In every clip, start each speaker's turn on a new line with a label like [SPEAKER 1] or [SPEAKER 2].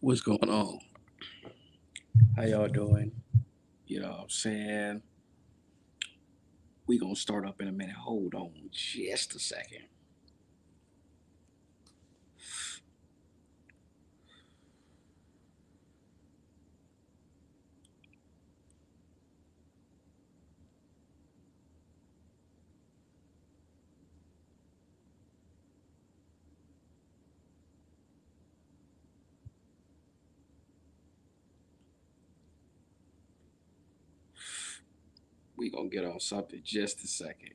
[SPEAKER 1] What's going on? How y'all doing? You know what I'm saying? We gonna start up in a minute. Hold on just a second. We gonna get on something just a second.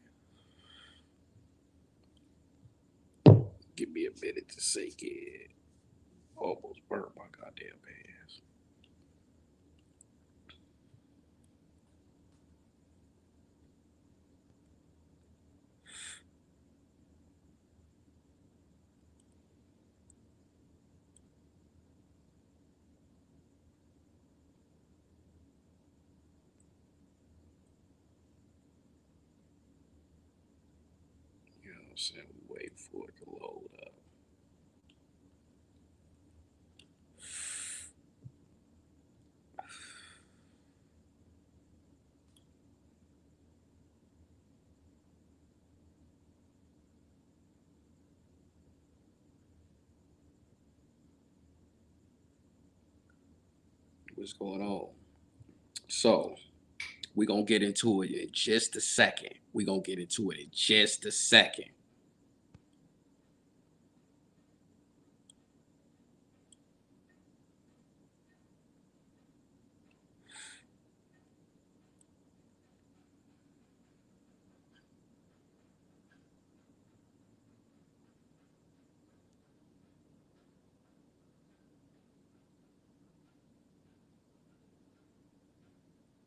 [SPEAKER 1] Give me a minute to sink it. Almost burnt my goddamn ass. You know what I'm saying? We wait for it to load up. What's going on? So we gonna get into it in just a second. We gonna get into it in just a second.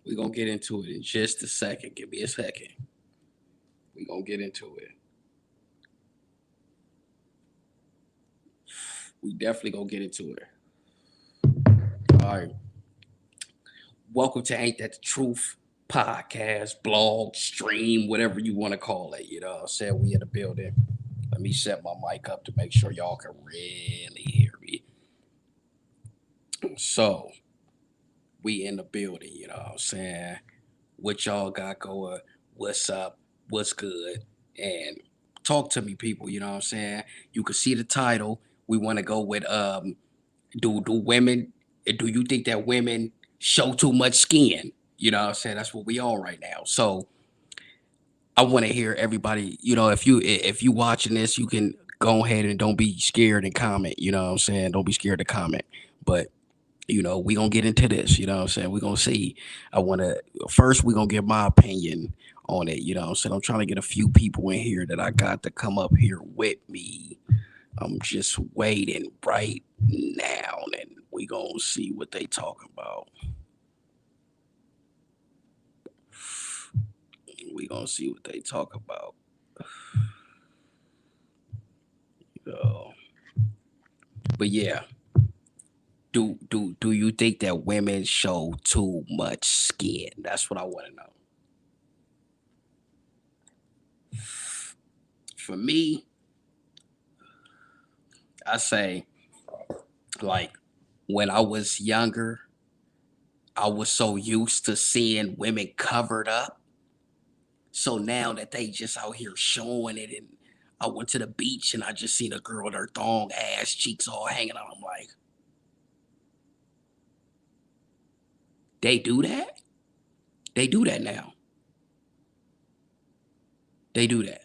[SPEAKER 1] We gonna get into it in just a second. Give me a second. We gonna get into it. We definitely gonna get into it. All right. Welcome to Ain't That the Truth podcast, blog, stream, whatever you want to call it. You know what I'm saying? We in the building. Let me set my mic up to make sure y'all can really hear me. So, we in the building, you know what I'm saying? What y'all got going? What's up? What's good? And talk to me, people, you know what I'm saying? You can see the title. We want to go with do women do you think that women show too much skin? You know what I'm saying? That's what we on right now. So I want to hear everybody, if you watching this, you can go ahead and don't be scared and comment, you know what I'm saying? Don't be scared to comment. But we gonna get into this, you know what I'm saying? We gonna see. I wanna first we gonna give my opinion on it, you know what I'm saying? I'm trying to get a few people in here that I got to come up here with me. I'm just waiting right now, and we gonna see what they talking about. We gonna see what they talk about. Uh, but yeah, do you think that women show too much skin? That's what I want to know. For me, I say like when I was younger, I was so used to seeing women covered up. So now that they just out here showing it, and I went to the beach and I just seen a girl with her thong ass cheeks all hanging out. I'm like, they do that? They do that now. They do that.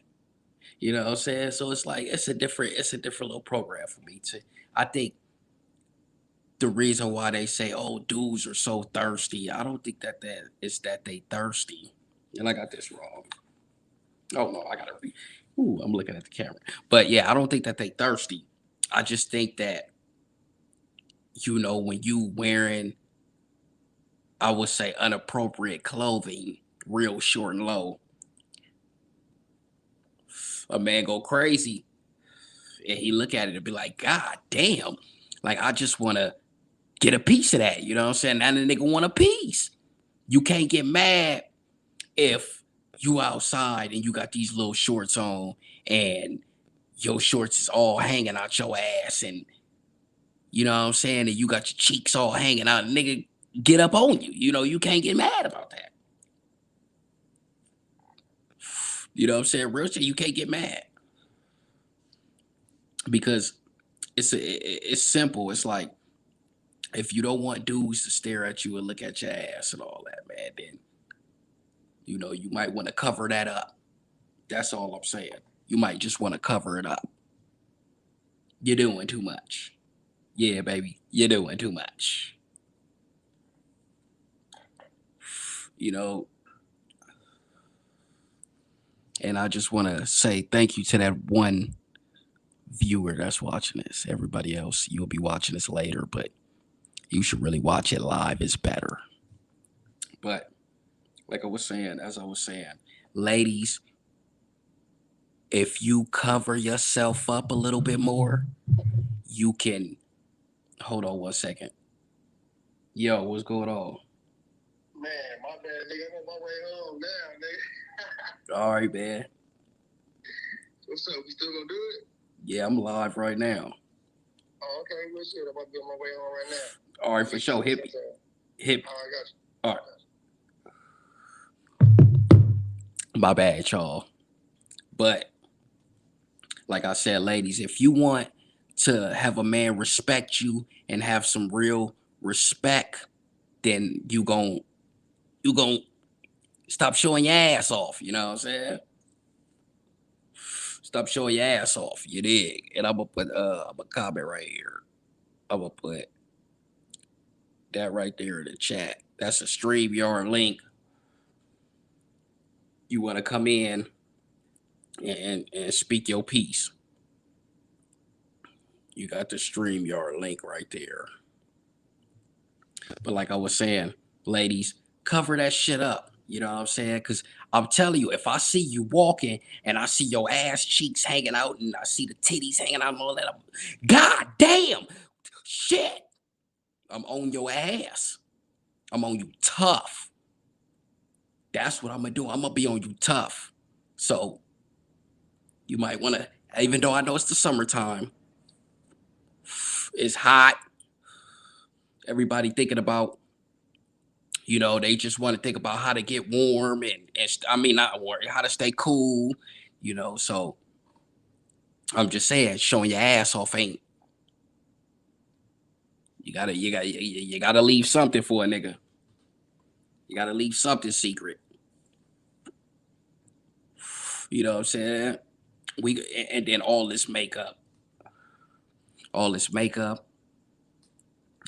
[SPEAKER 1] You know what I'm saying? So it's like it's a different little program for me to I think the reason why they say, oh, dudes are so thirsty, I don't think that is that they thirsty. And I got this wrong. Oh no, I gotta read. Ooh, I'm looking at the camera. But yeah, I don't think that they thirsty. I just think that, when you wearing, I would say, inappropriate clothing, real short and low, a man go crazy and he look at it and be like, God damn. Like I just wanna get a piece of that. You know what I'm saying? Now the nigga want a piece. You can't get mad if you outside and you got these little shorts on and your shorts is all hanging out your ass and You know what I'm saying? And you got your cheeks all hanging out, and nigga get up on you. You know, you can't get mad about that. You know what I'm saying? Real shit, you can't get mad because it's simple. It's like if you don't want dudes to stare at you and look at your ass and all that, man, then you know you might want to cover that up. That's all I'm saying. You might just want to cover it up. You're doing too much. Yeah, baby, you're doing too much. You know, and I just want to say thank you to that one viewer that's watching this. Everybody else, you'll be watching this later, but you should really watch it live. It's better. But like I was saying, as I was saying, ladies, if you cover yourself up a little bit more, you can hold on one second. Yo, what's going on?
[SPEAKER 2] Man, my bad, nigga. I'm on my way home now, nigga.
[SPEAKER 1] All right, man.
[SPEAKER 2] What's up? We still gonna do it?
[SPEAKER 1] Yeah, I'm live right now.
[SPEAKER 2] Oh, okay. Well, shit. I'm about to be on my way home right now.
[SPEAKER 1] All right, for sure. Hit me. Hit me.
[SPEAKER 2] Oh, I got you.
[SPEAKER 1] All right. My bad, y'all. But like I said, ladies, if you want to have a man respect you and have some real respect, then you gon' stop showing your ass off. You know what I'm saying? Stop showing your ass off. You dig? And I'm gonna put I'm a comment right here. I'm gonna put that right there in the chat. That's a StreamYard link. You want to come in and speak your piece. You got the StreamYard link right there. But like I was saying, ladies, cover that shit up. You know what I'm saying? Because I'm telling you, if I see you walking and I see your ass cheeks hanging out and I see the titties hanging out and all that, God damn, shit, I'm on your ass. I'm on you tough. That's what I'm going to do. I'm going to be on you tough. So you might want to, even though I know it's the summertime, it's hot. Everybody thinking about, you know, they just want to think about how to get warm and I mean, not warm, how to stay cool, you know. So I'm just saying, showing your ass off ain't, you gotta leave something for a nigga. You gotta leave something secret. You know what I'm saying? And then all this makeup,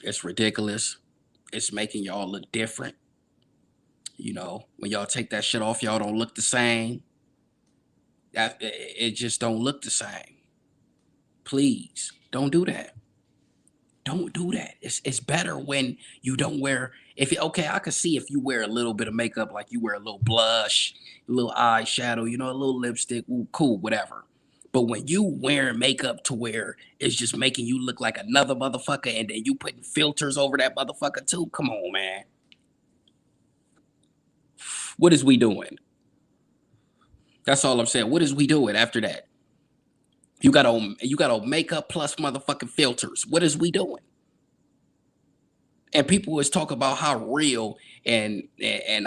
[SPEAKER 1] it's ridiculous. It's making y'all look different. You know, when y'all take that shit off, y'all don't look the same. That it just don't look the same. Please don't do that. Don't do that. It's better when you don't wear. If okay, I could see if you wear a little bit of makeup, like you wear a little blush, a little eyeshadow, you know, a little lipstick, ooh, cool, whatever. But when you wearing makeup to where it's just making you look like another motherfucker, and then you putting filters over that motherfucker too, come on, man. What is we doing? That's all I'm saying. What is we doing after that? You got on makeup plus motherfucking filters. What is we doing? And people always talk about how real and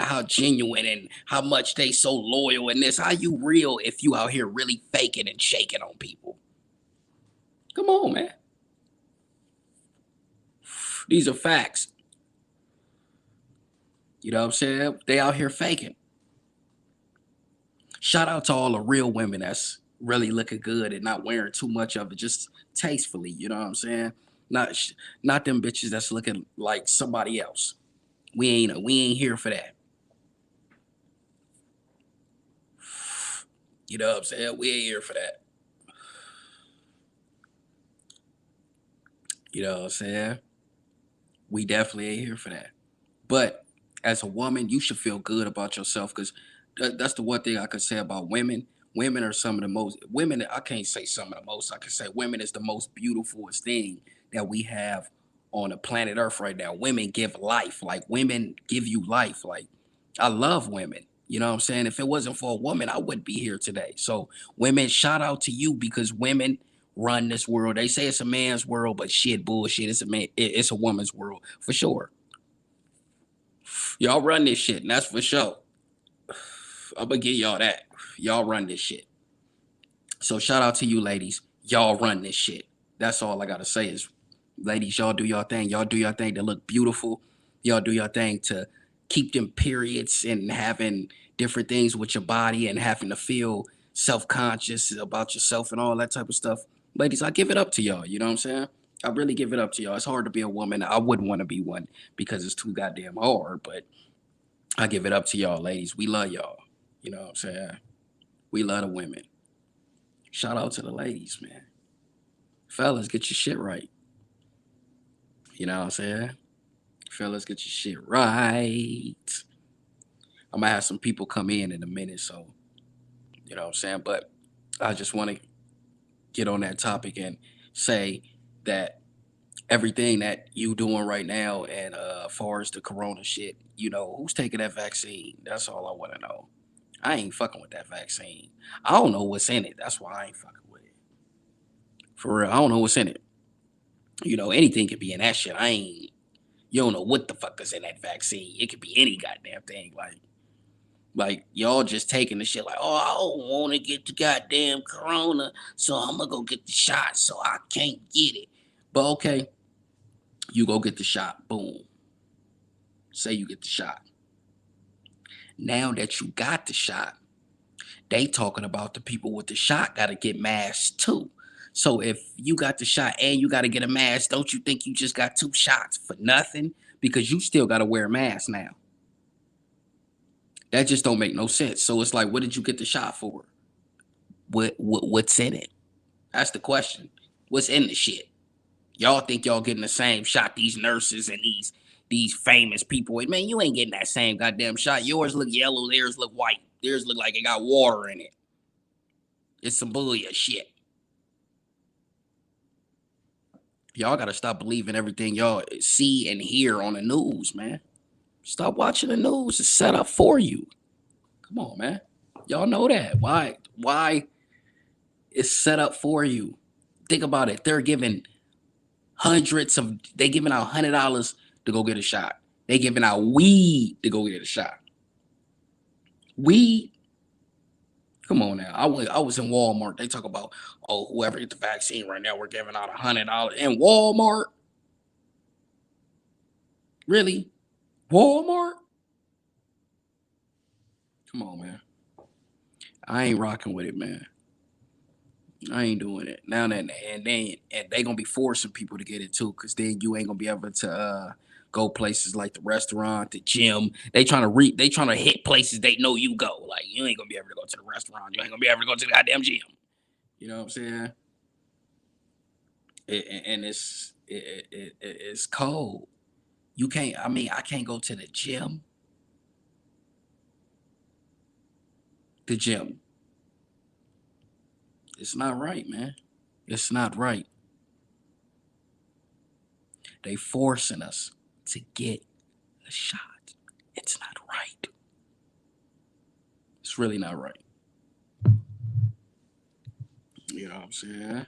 [SPEAKER 1] how genuine and how much they so loyal and this. How you real if you out here really faking and shaking on people? Come on, man. These are facts. You know what I'm saying? They out here faking. Shout out to all the real women that's really looking good and not wearing too much of it, just tastefully. You know what I'm saying? Not them bitches that's looking like somebody else. We ain't here for that. You know what I'm saying? We ain't here for that. You know what I'm saying? We definitely ain't here for that. But as a woman, you should feel good about yourself because that's the one thing I could say about women. Women are some of the most women. I can't say some of the most. I can say women is the most beautifulest thing that we have on the planet Earth right now. Women give life. Like women give you life. Like I love women. You know what I'm saying? If it wasn't for a woman, I wouldn't be here today. So women, shout out to you because women run this world. They say it's a man's world, but shit, bullshit. It's a man. It's a woman's world for sure. Y'all run this shit, and that's for sure. I'm gonna give y'all that. Y'all run this shit. So shout out to you, ladies. Y'all run this shit. That's all I gotta say is, ladies, y'all do y'all thing. Y'all do y'all thing to look beautiful. Y'all do y'all thing to keep them periods and having different things with your body and having to feel self-conscious about yourself and all that type of stuff. Ladies, I give it up to y'all. You know what I'm saying? I really give it up to y'all. It's hard to be a woman. I wouldn't want to be one because it's too goddamn hard, but I give it up to y'all, ladies. We love y'all. You know what I'm saying? We love the women. Shout out to the ladies, man. Fellas, get your shit right. You know what I'm saying? Fellas, get your shit right. I'm gonna have some people come in a minute, so you know what I'm saying. But I just want to get on that topic and say that everything that you doing right now, and far as the corona shit, who's taking that vaccine? That's all I want to know. I ain't fucking with that vaccine. I don't know what's in it. That's why I ain't fucking with it. For real, I don't know what's in it. Anything could be in that shit. I ain't. You don't know what the fuck is in that vaccine. It could be any goddamn thing. Like y'all just taking the shit like, oh, I don't want to get the goddamn corona, so I'm gonna go get the shot, so I can't get it. But okay, you go get the shot. Boom. Say you get the shot. Now that you got the shot, they talking about the people with the shot got to get masked too. So if you got the shot and you got to get a mask, don't you think you just got two shots for nothing? Because you still got to wear a mask now. That just don't make no sense. So it's like, what did you get the shot for? What's in it? That's the question. What's in the shit? Y'all think y'all getting the same shot? These nurses and these famous people. Man, you ain't getting that same goddamn shot. Yours look yellow. Theirs look white. Theirs look like it got water in it. It's some bullshit. Y'all gotta stop believing everything y'all see and hear on the news, man. Stop watching the news. It's set up for you. Come on, man. Y'all know that. Why? Why it's set up for you? Think about it. They're giving they giving out $100 to go get a shot. They giving out weed to go get a shot. Weed. Come on now. I was in Walmart. They talk about, oh, whoever get the vaccine right now, we're giving out $100 in Walmart. Really? Walmart? Come on, man. I ain't rocking with it, man. I ain't doing it now. That and they gonna be forcing people to get it too, cause then you ain't gonna be able to go places like the restaurant, the gym. They trying to hit places they know you go. Like you ain't gonna be able to go to the restaurant. You ain't gonna be able to go to the goddamn gym. You know what I'm saying? And it's cold. You can't. I mean, I can't go to the gym. The gym. It's not right, man. It's not right. They forcing us to get a shot. It's not right. It's really not right. You know what I'm saying?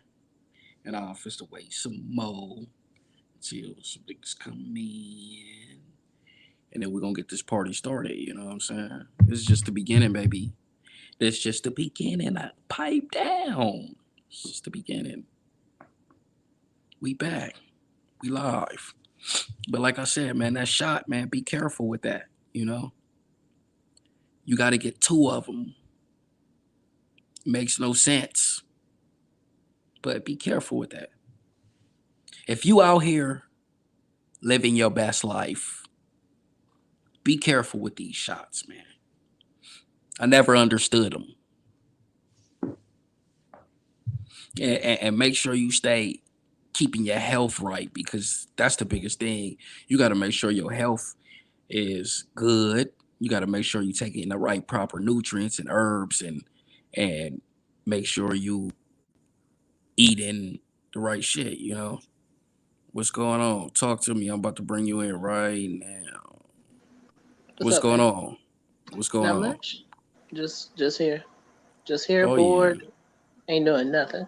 [SPEAKER 1] And I'll just to wait some more until some niggas come in. And then we're gonna get this party started, you know what I'm saying? This is just the beginning, baby. This is just the beginning. I pipe down. It's just the beginning. We back. We live. But like I said, man, that shot, man, be careful with that, you know? You gotta get two of them. Makes no sense. But be careful with that. If you out here living your best life, be careful with these shots, man. I never understood them. And make sure you stay keeping your health right, because that's the biggest thing. You got to make sure your health is good. You got to make sure you take in the right proper nutrients and herbs, and make sure you eating the right shit, you know? What's going on? Talk to me. I'm about to bring you in right now.
[SPEAKER 3] What's
[SPEAKER 1] What's
[SPEAKER 3] up,
[SPEAKER 1] going
[SPEAKER 3] man?
[SPEAKER 1] on? What's going
[SPEAKER 3] Not
[SPEAKER 1] on?
[SPEAKER 3] much. Just here. Just here,
[SPEAKER 1] Oh yeah.
[SPEAKER 3] bored. Ain't doing nothing.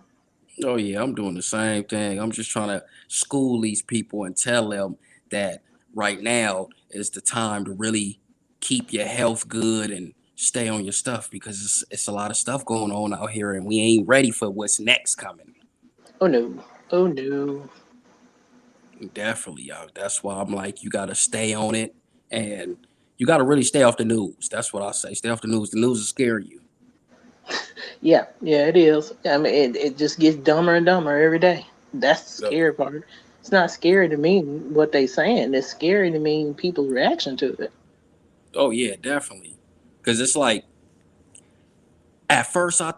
[SPEAKER 1] Oh yeah, I'm doing the same thing. I'm just trying to school these people and tell them that right now is the time to really keep your health good and stay on your stuff because it's a lot of stuff going on out here and we ain't ready for what's next coming.
[SPEAKER 3] Oh no. Oh no.
[SPEAKER 1] Definitely, that's why I'm like, you gotta stay on it and you gotta really stay off the news. That's what I say. Stay off the news. The news will scare you.
[SPEAKER 3] Yeah, yeah, it is. I mean, it just gets dumber and dumber every day. That's the
[SPEAKER 1] Uh,
[SPEAKER 3] scary part. It's not scary to me what they saying. It's scary to me people's reaction to it.
[SPEAKER 1] oh yeah, definitely. Cause it's like at first I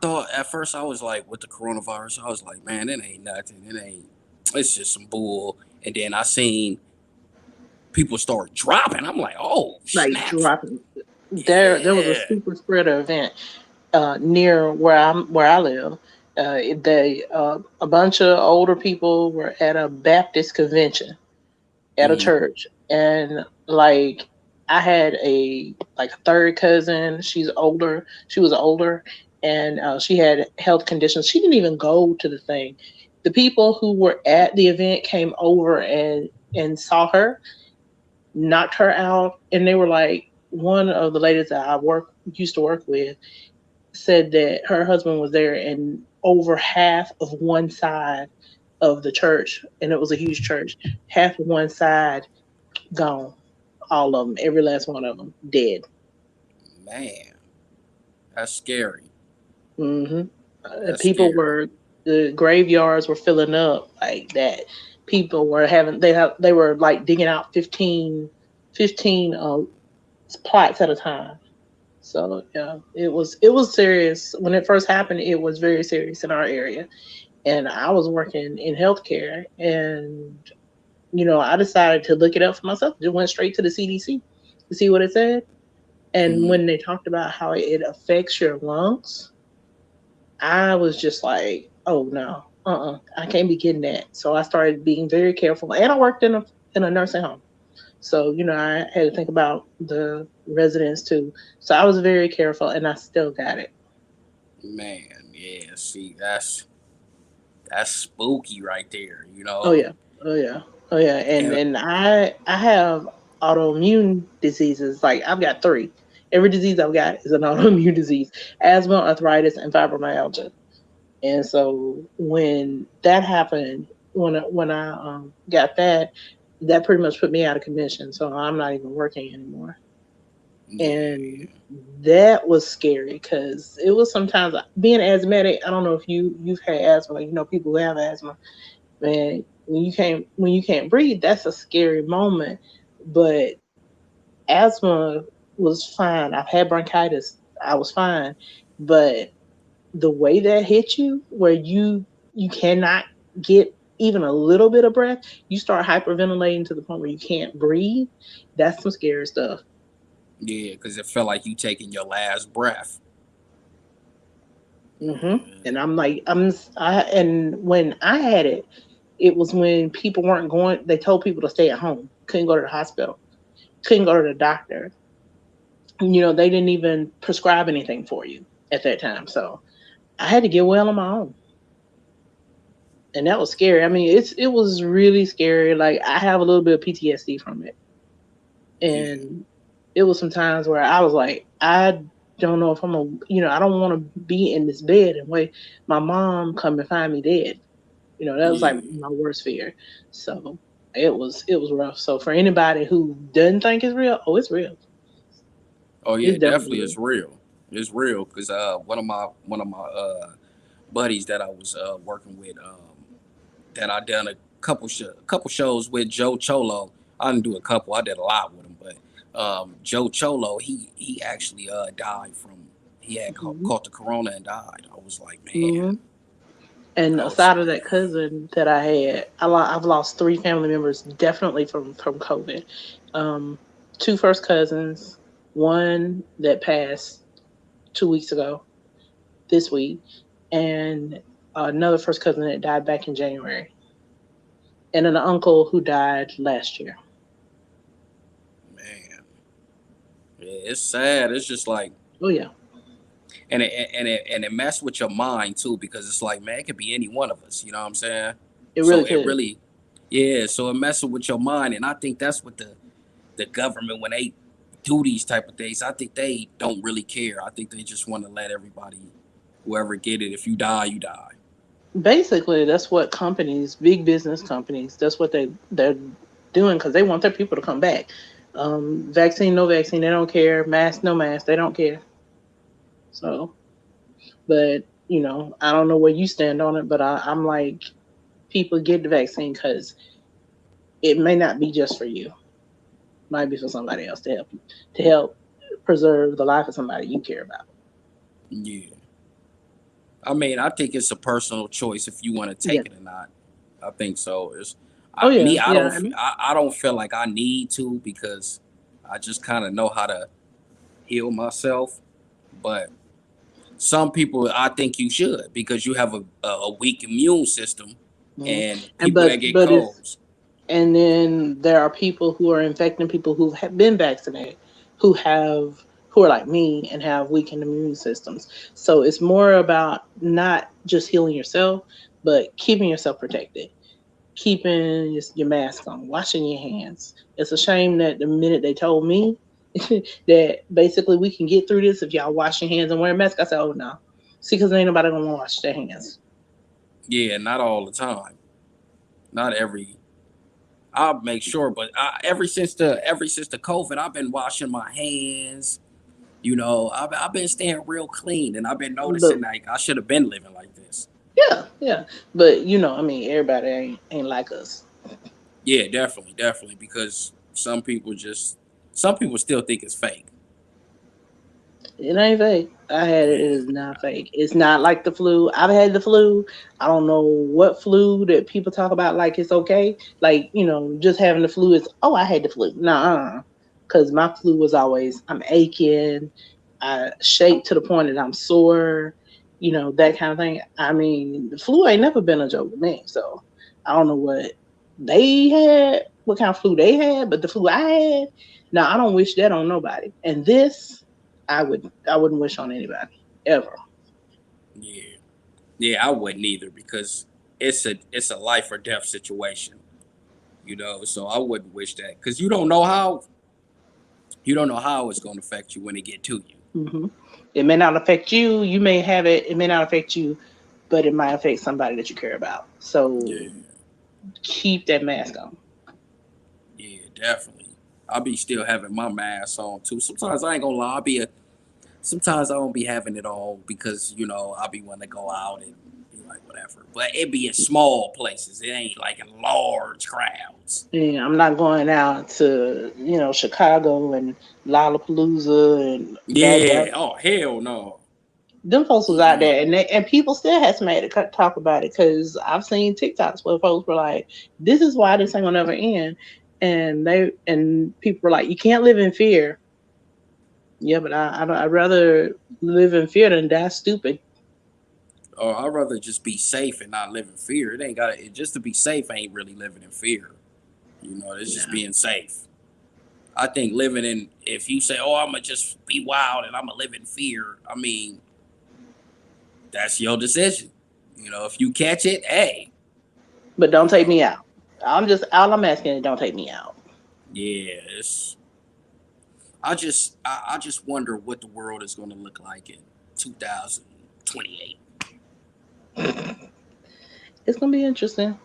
[SPEAKER 1] was like with the coronavirus, I was like, man, it ain't nothing. It ain't it's just some bull. And then I seen people start dropping. I'm like, oh
[SPEAKER 3] Like
[SPEAKER 1] snaps.
[SPEAKER 3] dropping. There was a
[SPEAKER 1] Yeah.
[SPEAKER 3] super spreader event near where I live. A bunch of older people were at a Baptist convention at a
[SPEAKER 1] Hmm.
[SPEAKER 3] church, and like I had a third cousin. She's older. She was older, and she had health conditions. She didn't even go to the thing. The people who were at the event came over and saw her, knocked her out, and they were like, one of the ladies that I used to work with said that her husband was there, and over half of one side of the church, and it was a huge church, half of one side gone, all of them, every last one of them dead.
[SPEAKER 1] Man, that's scary.
[SPEAKER 3] hmm
[SPEAKER 1] That's
[SPEAKER 3] People
[SPEAKER 1] scary.
[SPEAKER 3] were the graveyards were filling up like that. People were having they were like digging out 15 plots at a time. So yeah, it was serious when it first happened. It was very serious in our area, and I was working in healthcare, and I decided to look it up for myself. Just went straight to the CDC to see what it said. And
[SPEAKER 1] Hmm.
[SPEAKER 3] when they talked about how it affects your lungs, I was just like, oh no, I can't be getting that. So I started being very careful, and I worked in a nursing home. So I had to think about the residents too. So I was very careful, and I still got it.
[SPEAKER 1] Man, yeah. See, that's spooky right there. You
[SPEAKER 3] Oh
[SPEAKER 1] know.
[SPEAKER 3] yeah, oh yeah, oh yeah. And
[SPEAKER 1] And
[SPEAKER 3] and I have autoimmune diseases. Like I've got three. Every disease I've got is an autoimmune disease: asthma, arthritis, and fibromyalgia. And so when that happened, when I got that, that pretty much put me out of commission. So I'm not even working anymore. And
[SPEAKER 1] yeah,
[SPEAKER 3] that was scary because it was sometimes being asthmatic. I don't know if you've had asthma, like people who have asthma, man. When you can't breathe, that's a scary moment. But asthma was fine. I've had bronchitis. I was fine, but the way that hits you, where you cannot get even a little bit of breath, you start hyperventilating to the point where you can't breathe. That's some scary stuff.
[SPEAKER 1] yeah. Because it felt like you taking your last breath.
[SPEAKER 3] And I'm like, and when I had it, it was when people weren't going. They told people to stay at home, couldn't go to the hospital, couldn't go to the doctor. They didn't even prescribe anything for you at that time. So I had to get well on my own, and that was scary. I mean, it was really scary. Like I have a little bit of PTSD from it,
[SPEAKER 1] Yeah,
[SPEAKER 3] and it was some times where I was like, I don't know if I don't want to be in this bed and wait my mom come and find me dead. That was like
[SPEAKER 1] yeah.
[SPEAKER 3] my worst fear. So it was rough. So for anybody who doesn't think it's real, oh, it's real.
[SPEAKER 1] Oh yeah,
[SPEAKER 3] It's definitely
[SPEAKER 1] definitely
[SPEAKER 3] real.
[SPEAKER 1] it's real. It's real because one of my buddies that I was working with that I done a couple shows with Joe Cholo. I didn't do a couple. I did a lot with him, but Joe Cholo he actually died from he had
[SPEAKER 3] hmm
[SPEAKER 1] caught the corona and died. I was like, man,
[SPEAKER 3] hmm And
[SPEAKER 1] I was
[SPEAKER 3] aside of
[SPEAKER 1] like,
[SPEAKER 3] that cousin that I had, I've lost three family members definitely from COVID. Um, two first cousins, one that passed 2 weeks ago, this week, and another first cousin that died back in January, and an uncle who died last year.
[SPEAKER 1] man, yeah, it's sad. It's just like
[SPEAKER 3] Oh yeah,
[SPEAKER 1] And it mess with your mind too, because it's like, man, it could be any one of us. You know what I'm saying?
[SPEAKER 3] It really
[SPEAKER 1] So it
[SPEAKER 3] could.
[SPEAKER 1] really, yeah. So it messes with your mind, and I think that's what the government, when they do these type of things, I think they don't really care. I think they just want to let everybody, whoever get it, if you die, you die.
[SPEAKER 3] Basically, that's what companies, big business companies, that's what they're doing because they want their people to come back. Vaccine, no vaccine, they don't care. Mask, no mask, they don't care. So, but I don't know where you stand on it, but I'm like, people get the vaccine because it may not be just for you. It might be for somebody else to help preserve the life of somebody you care about.
[SPEAKER 1] Yeah. I mean, I think it's a personal choice if you want to
[SPEAKER 3] Yeah.
[SPEAKER 1] take it or not. I think so.
[SPEAKER 3] Oh yeah.
[SPEAKER 1] Me,
[SPEAKER 3] Yeah.
[SPEAKER 1] I don't feel like I need to, because I just kind of know how to heal myself. But some people, I think you should, because you have a weak immune system,
[SPEAKER 3] Mhm.
[SPEAKER 1] and
[SPEAKER 3] And
[SPEAKER 1] people that get
[SPEAKER 3] but it's
[SPEAKER 1] colds.
[SPEAKER 3] and then there are people who are infecting people who have been vaccinated, who have who are like me and have weakened immune systems. So it's more about not just healing yourself, but keeping yourself protected, keeping your mask on, washing your hands. It's a shame that the minute they told me that basically we can get through this if y'all wash your hands and wear a mask, I said, oh no. See, because ain't nobody gonna wash their hands.
[SPEAKER 1] Yeah, not all the time. Not every. I'll make sure, but ever since the COVID, I've been washing my hands. I've been staying real clean, and I've been
[SPEAKER 3] But
[SPEAKER 1] noticing like I should have been living like this.
[SPEAKER 3] yeah, yeah. But I mean, everybody ain't like us.
[SPEAKER 1] Yeah, definitely, definitely, because some people still think it's fake.
[SPEAKER 3] It ain't fake. I had it. It
[SPEAKER 1] Yeah,
[SPEAKER 3] is not fake. It's not like the flu. I've had the flu. I don't know what flu that people talk about like it's okay. Like, just having the flu is, oh, I had the flu. Nah, because my flu was always, I'm aching, I shake to the point that I'm sore, that kind of thing. I mean, the flu ain't never been a joke to me. So I don't know what kind of flu they had, but the flu I had, no, I don't wish that on nobody. And this, I wouldn't wish on anybody ever.
[SPEAKER 1] yeah, yeah. I wouldn't either, because it's a life or death situation. So I wouldn't wish that, because you don't know how it's going to affect you when it get to you.
[SPEAKER 3] hmm It may not affect you. You may have it. It may not affect you, but it might affect somebody that you care about. So
[SPEAKER 1] Yeah,
[SPEAKER 3] keep that mask on.
[SPEAKER 1] yeah, definitely. I'll be still having my mask on too. Sometimes I ain't gonna lie. Sometimes I don't be having it on, because I'll be wanting to go out and be like whatever. But it be in small places. It ain't like in large crowds.
[SPEAKER 3] Yeah, I'm not going out to Chicago and Lollapalooza and that.
[SPEAKER 1] Yeah. Oh, hell no.
[SPEAKER 3] Them folks was out
[SPEAKER 1] Yeah.
[SPEAKER 3] there, and people still had somebody to talk about it because I've seen TikToks where folks were like, "This is why this ain't gonna never end," and people were like, "You can't live in fear." Yeah, but I'd rather live in fear than die stupid.
[SPEAKER 1] Or I'd rather just be safe and not live in fear. It ain't got it just to be safe ain't really living in fear. It's just
[SPEAKER 3] Yeah.
[SPEAKER 1] being safe. I think living in if you say, "Oh, I'm gonna just be wild and I'm gonna live in fear," I mean, that's your decision. If you catch it, hey,
[SPEAKER 3] But don't
[SPEAKER 1] you
[SPEAKER 3] take
[SPEAKER 1] know,
[SPEAKER 3] me out. I'm asking is don't take me out.
[SPEAKER 1] yeah. I just wonder what the world is going to look like in 2028.
[SPEAKER 3] It's gonna be interesting.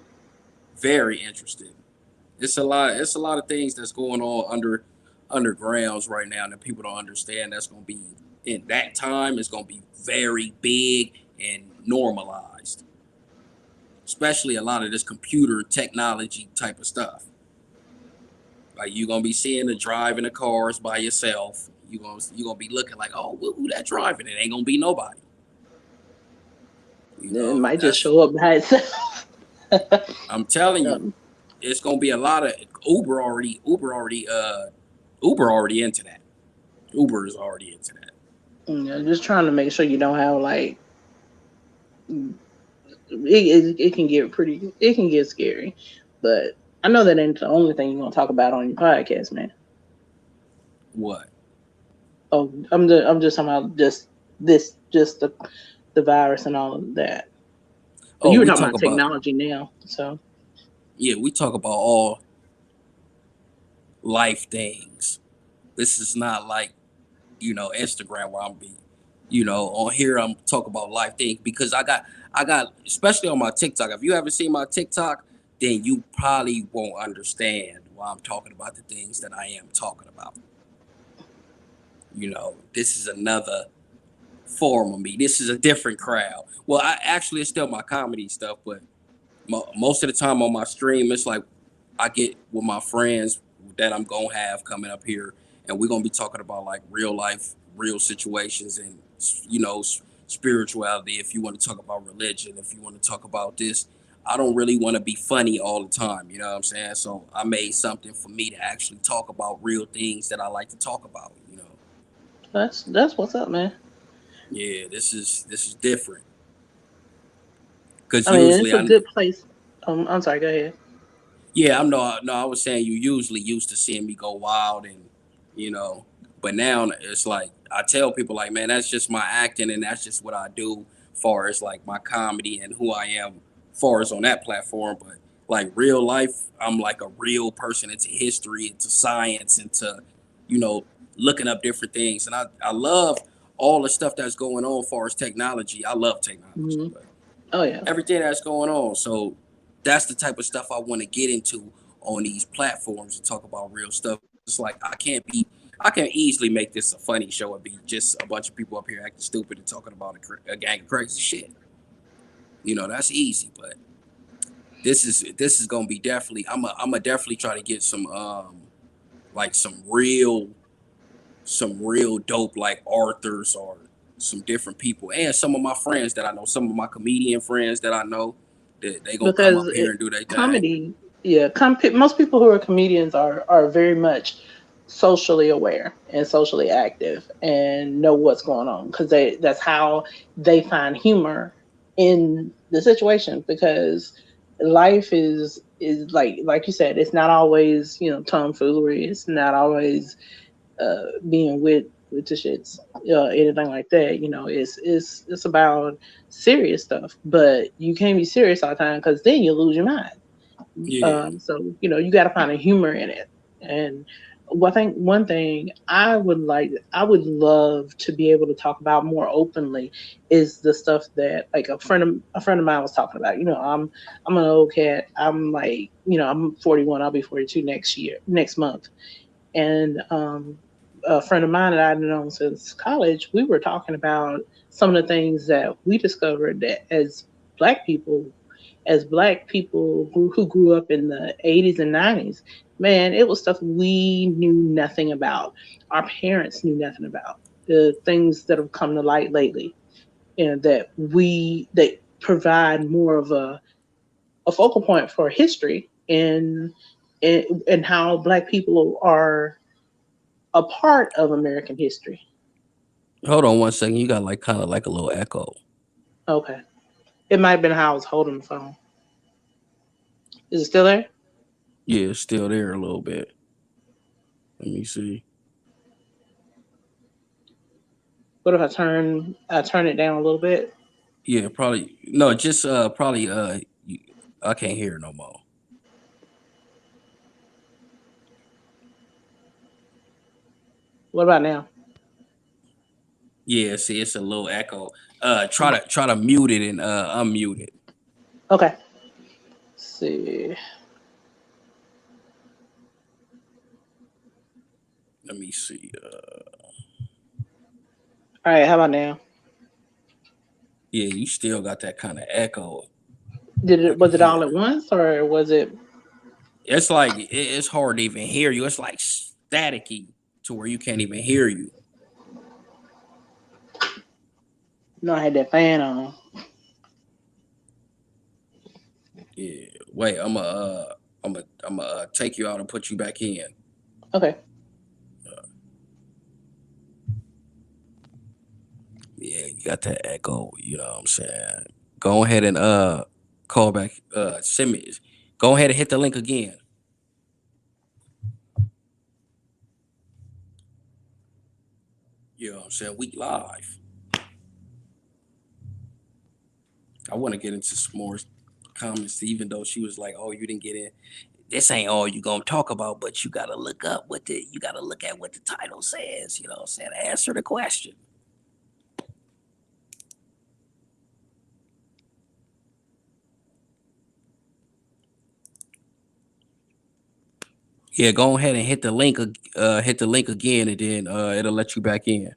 [SPEAKER 1] Very interested. It's a lot. It's a lot of things that's going on undergrounds right now that people don't understand. That's going to be in that time. It's going to be very big and normalized. Especially a lot of this computer technology type of stuff. Like you're gonna be seeing the driving the cars by yourself. You gonna be looking like, oh, who that driving? It ain't gonna be nobody.
[SPEAKER 3] It might just
[SPEAKER 1] That's
[SPEAKER 3] show up by itself.
[SPEAKER 1] I'm telling you,
[SPEAKER 3] um,
[SPEAKER 1] it's gonna be a lot of Uber already into that. Uber is already into that.
[SPEAKER 3] just trying to make sure you don't have like it can get it can get scary, but I know that ain't the only thing you're gonna talk about on your podcast, man.
[SPEAKER 1] What?
[SPEAKER 3] Oh, I'm just talking about just this just the virus and all of that. But
[SPEAKER 1] Oh,
[SPEAKER 3] you were
[SPEAKER 1] we
[SPEAKER 3] talking
[SPEAKER 1] talk
[SPEAKER 3] about
[SPEAKER 1] about
[SPEAKER 3] technology now, so
[SPEAKER 1] yeah, we talk about all life things. This is not like Instagram where I'm be, on here I'm talking about life things because I got especially on my TikTok. If you haven't seen my TikTok, then you probably won't understand why I'm talking about the things that I am talking about. This is another form of me. This is a different crowd. Well, I actually it's still my comedy stuff, but most of the time on my stream, it's like I get with my friends that I'm gonna have coming up here, and we're gonna be talking about like real life, real situations, and spirituality. If you want to talk about religion, if you want to talk about this, I don't really want to be funny all the time. You know what I'm saying? So I made something for me to actually talk about real things that I like to talk about.
[SPEAKER 3] that's what's up, man.
[SPEAKER 1] Yeah, this is different because
[SPEAKER 3] I mean, it's
[SPEAKER 1] usually
[SPEAKER 3] a
[SPEAKER 1] I
[SPEAKER 3] good place. I'm sorry. Go ahead.
[SPEAKER 1] Yeah, I'm no, I was saying you usually used to seeing me go wild and you know, but now it's like I tell people like, man, that's just my acting and that's just what I do, far as like my comedy and who I am, far as on that platform. But like real life, I'm like a real person into history, into science, into you know, looking up different things, and I love all the stuff that's going on, far as technology. I love technology,
[SPEAKER 3] Hmm.
[SPEAKER 1] but
[SPEAKER 3] Oh yeah.
[SPEAKER 1] everything that's going on. So that's the type of stuff I want to get into on these platforms and talk about real stuff. Because it's like I can easily make this a funny show and be just a bunch of people up here acting stupid and talking about a gang of crazy shit. That's easy. But this is gonna be definitely. I'm a definitely try to get some like some real dope like authors or some different people and some of my friends that I know, some of my comedian friends that I know that they gonna come
[SPEAKER 3] Because
[SPEAKER 1] up here and do their thing.
[SPEAKER 3] comedy, yeah, most people who are comedians are very much socially aware and socially active and know what's going on because that's how they find humor in the situation because life is like you said, it's not always tomfoolery, it's not always being with the shits, anything like that. It's about serious stuff, but you can't be serious all the time because then you lose your mind.
[SPEAKER 1] Yeah.
[SPEAKER 3] So you got to find a humor in it. And one thing I would love to be able to talk about more openly is the stuff that like a friend of mine was talking about. I'm an old cat. I'm like I'm 41. I'll be 42 next month, and a friend of mine that I've known since college, we were talking about some of the things that we discovered that black people, black people who grew up in the 80s and 90s, man, it was stuff we knew nothing about. Our parents knew nothing about. The things that have come to light lately, and that provide more of a focal point for history and how black people are a part of American history.
[SPEAKER 1] Hold on 1 second. You got like kind of like a little echo.
[SPEAKER 3] Okay. It might have been how I was holding the phone. Is it still there?
[SPEAKER 1] Yeah, it's still there a little bit. Let me see.
[SPEAKER 3] What if I turn it down a little bit?
[SPEAKER 1] Yeah, probably no, just probably I can't hear no more.
[SPEAKER 3] What about now?
[SPEAKER 1] Yeah, see, it's a little echo. Try to mute it and unmute it.
[SPEAKER 3] Okay. Let's see.
[SPEAKER 1] Let me see.
[SPEAKER 3] All right, how about now?
[SPEAKER 1] Yeah, you still got that kind of echo.
[SPEAKER 3] Did
[SPEAKER 1] I
[SPEAKER 3] it
[SPEAKER 1] can
[SPEAKER 3] was it
[SPEAKER 1] hear.
[SPEAKER 3] all at once or was it
[SPEAKER 1] It's like it's hard to even hear you. It's like staticky to where you can't even hear you.
[SPEAKER 3] no, I had that fan on.
[SPEAKER 1] Yeah. Wait, I'm take you out and put you back in.
[SPEAKER 3] Okay.
[SPEAKER 1] Yeah, you got that echo. You know what I'm saying? Go ahead and call back. Send me. Go ahead and hit the link again. You know what I'm saying? We live. I want to get into some more comments, even though she was like, "Oh, you didn't get in. This ain't all you gonna talk about, but you gotta look up what the you gotta look at what the title says. You know what I'm saying? Answer the question." Yeah, go ahead and hit the link again, and then it'll let you back in.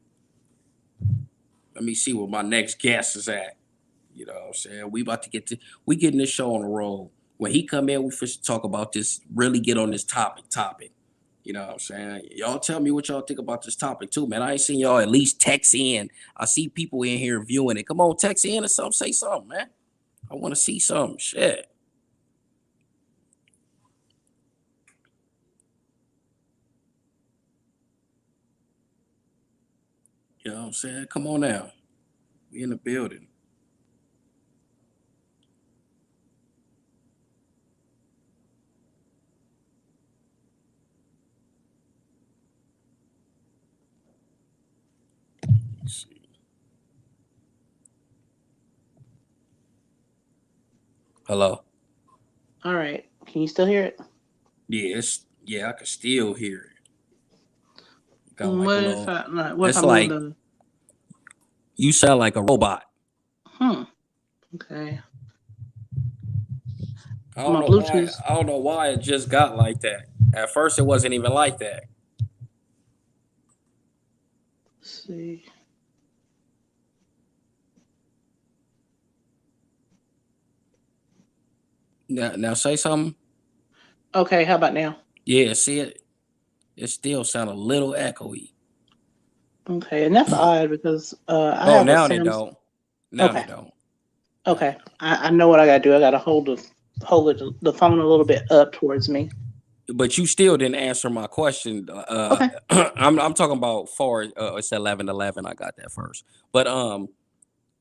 [SPEAKER 1] Let me see where my next guest is at. You know what I'm saying? We getting this show on the road. When he come in, we first talk about this, really get on this topic. You know what I'm saying? Y'all tell me what y'all think about this topic too, man. I ain't seen y'all at least text in. I see people in here viewing it. Come on, text in or something, say something, man. I want to see something. Shit. You know what I'm saying? Come on now. We in the building. Let's see. Hello.
[SPEAKER 3] All right. Can you still hear it?
[SPEAKER 1] Yeah, I can still hear it. Got like a
[SPEAKER 3] What if
[SPEAKER 1] little.
[SPEAKER 3] I like, what if I
[SPEAKER 1] It's
[SPEAKER 3] move
[SPEAKER 1] like
[SPEAKER 3] the
[SPEAKER 1] you sound like a robot.
[SPEAKER 3] hmm. Okay.
[SPEAKER 1] I don't
[SPEAKER 3] My
[SPEAKER 1] know why.
[SPEAKER 3] Bluetooth.
[SPEAKER 1] I don't know why it just got like that. At first, it wasn't even like that.
[SPEAKER 3] Let's see.
[SPEAKER 1] Now say something.
[SPEAKER 3] Okay, how about now?
[SPEAKER 1] Yeah, see it. It still sound a little echoey.
[SPEAKER 3] Okay, and that's odd because I
[SPEAKER 1] Oh,
[SPEAKER 3] have a
[SPEAKER 1] now they
[SPEAKER 3] Samsung.
[SPEAKER 1] don't. Now they
[SPEAKER 3] Okay.
[SPEAKER 1] don't. Now they
[SPEAKER 3] Okay.
[SPEAKER 1] don't.
[SPEAKER 3] I know what I gotta do. I gotta hold the phone a little bit up towards me.
[SPEAKER 1] But you still didn't answer my question.
[SPEAKER 3] Okay.
[SPEAKER 1] I'm talking about far. It's 11:11. I got that first. But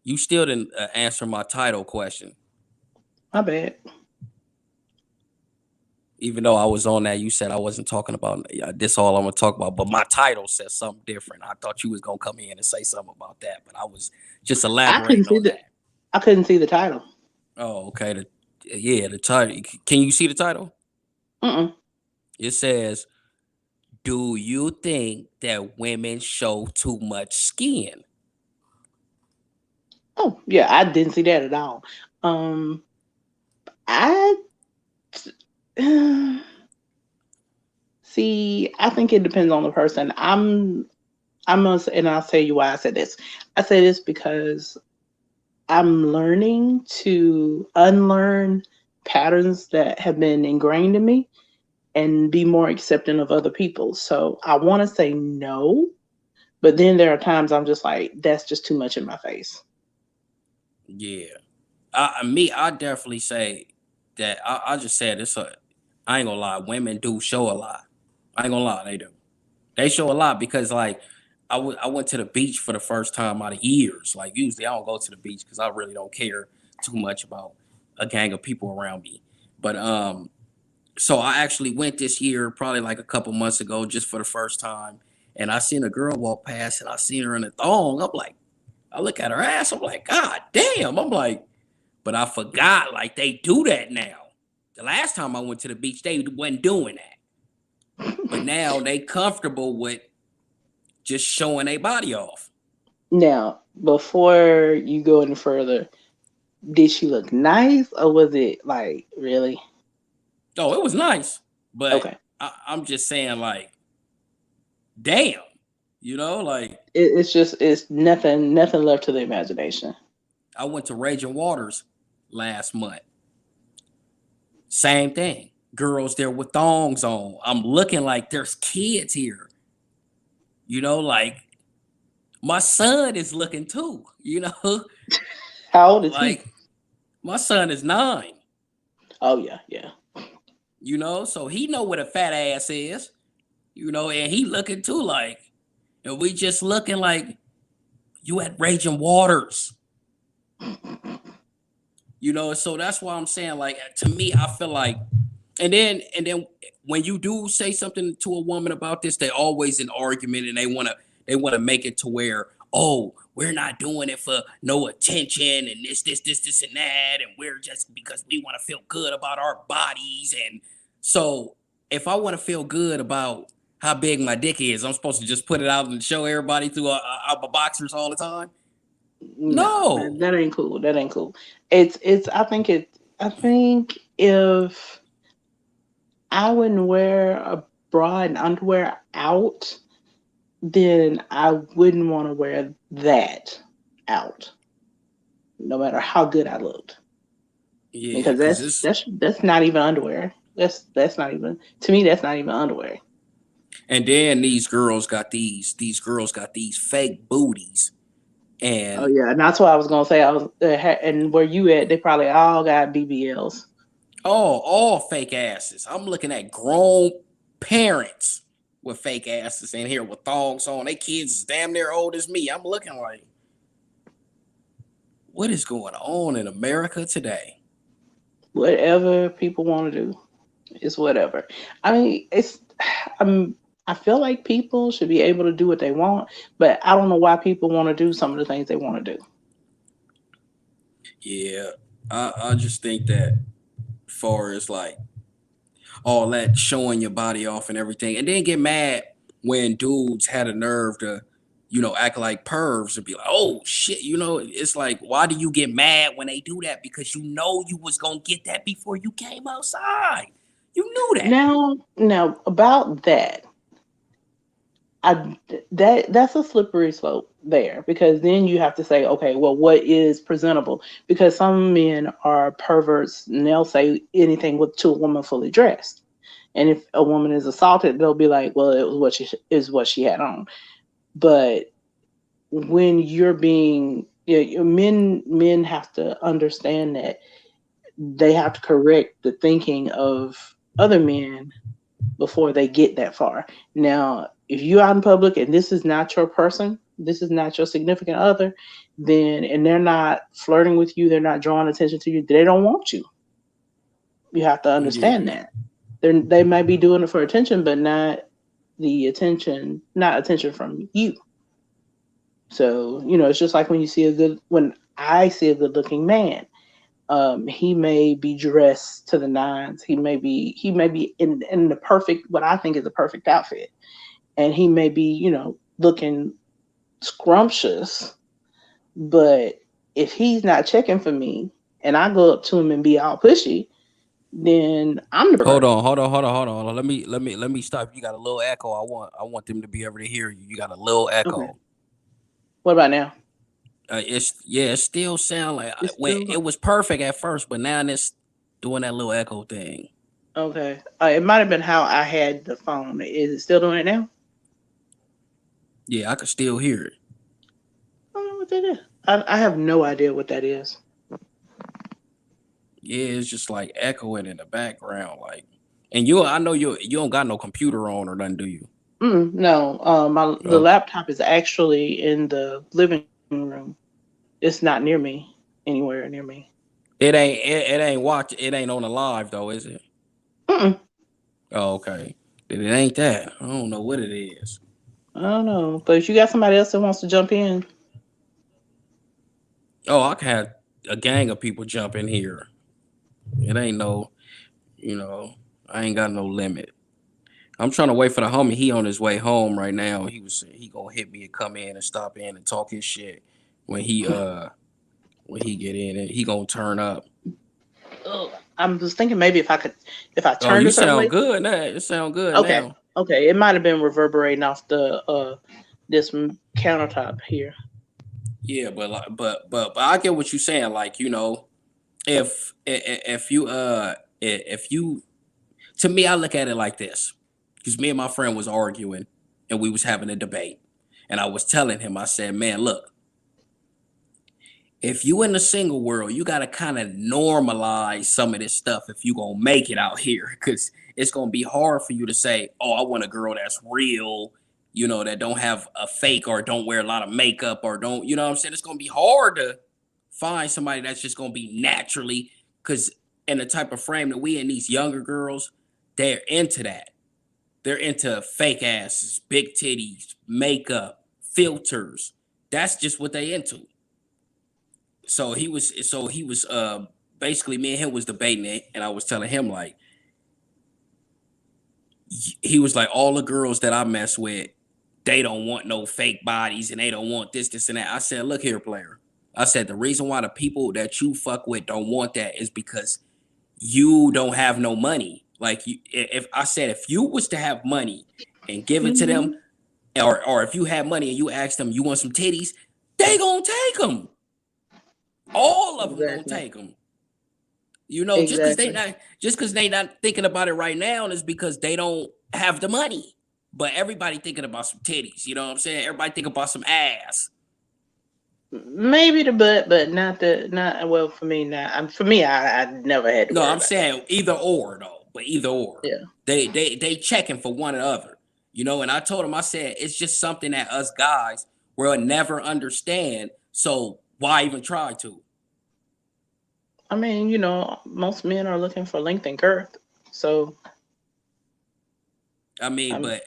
[SPEAKER 1] you still didn't answer my title question.
[SPEAKER 3] My bad.
[SPEAKER 1] Even though I was on that, you said I wasn't talking about this. All I'm gonna talk about, but my title says something different. I thought you was gonna come in and say something about that, but I was just
[SPEAKER 3] I couldn't
[SPEAKER 1] elaborating
[SPEAKER 3] see
[SPEAKER 1] on
[SPEAKER 3] the
[SPEAKER 1] that.
[SPEAKER 3] I couldn't see the title.
[SPEAKER 1] Oh, okay. Yeah, the title. Can you see the title?
[SPEAKER 3] Mm-mm.
[SPEAKER 1] It says, "Do you think that women show too much skin?"
[SPEAKER 3] Oh, yeah, I didn't see that at all. Um, I see. I think it depends on the person. And I'll tell you why I said this. I say this because I'm learning to unlearn patterns that have been ingrained in me and be more accepting of other people. So I want to say no, but then there are times I'm just like, that's just too much in my face.
[SPEAKER 1] Yeah. I definitely say that. I just said it's a. I ain't gonna lie. Women do show a lot. I ain't gonna lie. They do. They show a lot because like I went to the beach for the first time out of years. Like usually I don't go to the beach because I really don't care too much about a gang of people around me. But so I actually went this year, probably like a couple months ago, just for the first time. And I seen a girl walk past and I seen her in a thong. I'm like, I look at her ass, I'm like, God damn. I'm like, but I forgot like they do that now. The last time I went to the beach, they wasn't doing that. But now they comfortable with just showing their body off.
[SPEAKER 3] Now, before you go any further, did she look nice or was it like really?
[SPEAKER 1] Oh, it was nice, but
[SPEAKER 3] Okay.
[SPEAKER 1] I'm just saying, like, damn, like
[SPEAKER 3] It's just it's nothing left to the imagination.
[SPEAKER 1] I went to Raging Waters last month. Same thing. Girls there with thongs on. I'm looking like there's kids here. Like my son is looking too.
[SPEAKER 3] How old is he?
[SPEAKER 1] Like my son is 9.
[SPEAKER 3] Oh yeah, yeah.
[SPEAKER 1] So he know what a fat ass is. And he looking too like, and we just looking like you at Raging Waters. So that's why I'm saying, like, to me, I feel like, and then when you do say something to a woman about this, they always in argument and they want to make it to where, oh, we're not doing it for no attention and this, and that, and we're just because we want to feel good about our bodies. And so, if I want to feel good about how big my dick is, I'm supposed to just put it out and show everybody through our boxers all the time?
[SPEAKER 3] No,
[SPEAKER 1] No.
[SPEAKER 3] that ain't cool. That ain't cool. It's. I think if I wouldn't wear a bra and underwear out, then I wouldn't want to wear that out, no matter how good I looked,
[SPEAKER 1] Yeah,
[SPEAKER 3] because
[SPEAKER 1] because it's
[SPEAKER 3] that's not even underwear. That's not even, to me. That's not even underwear.
[SPEAKER 1] and then these girls got these fake booties
[SPEAKER 3] Oh
[SPEAKER 1] and
[SPEAKER 3] yeah, and that's what I was gonna say. I was and where you at? They probably all got BBLs.
[SPEAKER 1] all fake asses. I'm looking at grown parents with fake asses in here with thongs on. They kids is damn near old as me. I'm looking like, what is going on in America today?
[SPEAKER 3] Whatever people want to do, it's whatever. I mean, it's. I'm. I feel like people should be able to do what they want, but I don't know why people want to do some of the things they want to do.
[SPEAKER 1] Yeah, I just think that far as like all that showing your body off and everything, and then get mad when dudes had a nerve to, act like pervs and be like, oh shit, it's like, why do you get mad when they do that? Because you was gonna get that before you came outside. You knew that.
[SPEAKER 3] Now about that, that's a slippery slope there, because then you have to say, okay, well, what is presentable? Because some men are perverts and they'll say anything with to a woman fully dressed, and if a woman is assaulted, they'll be like, well, it was what she had on. But when you're being, men have to understand that they have to correct the thinking of other men before they get that far. Now, if you're out in public and this is not your person, this is not your significant other, then, and they're not flirting with you, they're not drawing attention to you, they don't want you. You have to understand
[SPEAKER 1] Yeah,
[SPEAKER 3] that. They might be doing it for attention, but not attention from you. So, it's just like when I see a good looking man, he may be dressed to the nines. He may be in the perfect, what I think is the perfect outfit, and he may be, looking scrumptious. But if he's not checking for me, and I go up to him and be all pushy, then I'm the
[SPEAKER 1] hold
[SPEAKER 3] pervert.
[SPEAKER 1] on, hold on. Let me stop. You got a little echo. I want them to be able to hear you. You got a little
[SPEAKER 3] Okay.
[SPEAKER 1] echo.
[SPEAKER 3] What about now?
[SPEAKER 1] It still sound like
[SPEAKER 3] It's
[SPEAKER 1] when
[SPEAKER 3] still
[SPEAKER 1] it was perfect at first, but now it's doing that little echo thing.
[SPEAKER 3] okay. It might have been how I had the phone. Is it still doing it now?
[SPEAKER 1] Yeah, I could still hear it.
[SPEAKER 3] I don't know what that is. I have no idea what that is.
[SPEAKER 1] Yeah, it's just like echoing in the background, like. And I know you don't got no computer on or nothing, do you?
[SPEAKER 3] No, the
[SPEAKER 1] Oh,
[SPEAKER 3] laptop is actually in the living room. It's not near me, anywhere near me.
[SPEAKER 1] it ain't on the live though, is it?
[SPEAKER 3] Mm-mm.
[SPEAKER 1] Oh, okay. Then it ain't that. I don't know what it is.
[SPEAKER 3] I don't know, but if you got somebody else that wants to jump in,
[SPEAKER 1] Oh, I can have a gang of people jump in here. It ain't no, you know, I ain't got no limit. I'm trying to wait for the homie. He on his way home right now. He gonna hit me and come in and stop in and talk his shit when he get in and he gonna turn up.
[SPEAKER 3] ugh, I'm just thinking maybe if I
[SPEAKER 1] Oh,
[SPEAKER 3] turned
[SPEAKER 1] you
[SPEAKER 3] a certain
[SPEAKER 1] sound
[SPEAKER 3] way.
[SPEAKER 1] good now. It sound good
[SPEAKER 3] Okay,
[SPEAKER 1] now.
[SPEAKER 3] okay, it might have been reverberating off the countertop here.
[SPEAKER 1] Yeah, but but I get what you're saying. Like, if you if you to me, I look at it like this, because me and my friend was arguing and we was having a debate, and I was telling him, I said, man, look, if you in the single world, you gotta kind of normalize some of this stuff if you gonna make it out here, because it's gonna be hard for you to say, oh, I want a girl that's real, that don't have a fake or don't wear a lot of makeup or don't, you know what I'm saying? It's gonna be hard to find somebody that's just gonna be naturally, because in the type of frame that we in, these younger girls, they're into that. They're into fake asses, big titties, makeup, filters. That's just what they into. So he was basically me and him was debating it, and I was telling him like he was like all the girls that I mess with, they don't want no fake bodies and they don't want this and that. I said, look here, player. I said the reason why the people that you fuck with don't want that is because you don't have no money. Like if I said if you was to have money and give it to them,
[SPEAKER 3] Hmm.
[SPEAKER 1] or if you had money and you ask them you want some titties, they gonna take them. All of them gonna
[SPEAKER 3] Exactly.
[SPEAKER 1] take them. You know,
[SPEAKER 3] Exactly.
[SPEAKER 1] just because they not thinking about it right now is because they don't have the money. But everybody thinking about some titties. You know what I'm saying? Everybody think about some ass.
[SPEAKER 3] Maybe the butt, but not the not well for me. Not for me. I never had to
[SPEAKER 1] No,
[SPEAKER 3] worry
[SPEAKER 1] I'm
[SPEAKER 3] about that.
[SPEAKER 1] saying either or though. But either or,
[SPEAKER 3] Yeah.
[SPEAKER 1] they checking for one or the other. You know, and I told him I said it's just something that us guys will never understand. So why even try to?
[SPEAKER 3] I mean, most men are looking for length and girth. So
[SPEAKER 1] I mean,
[SPEAKER 3] I'm
[SPEAKER 1] but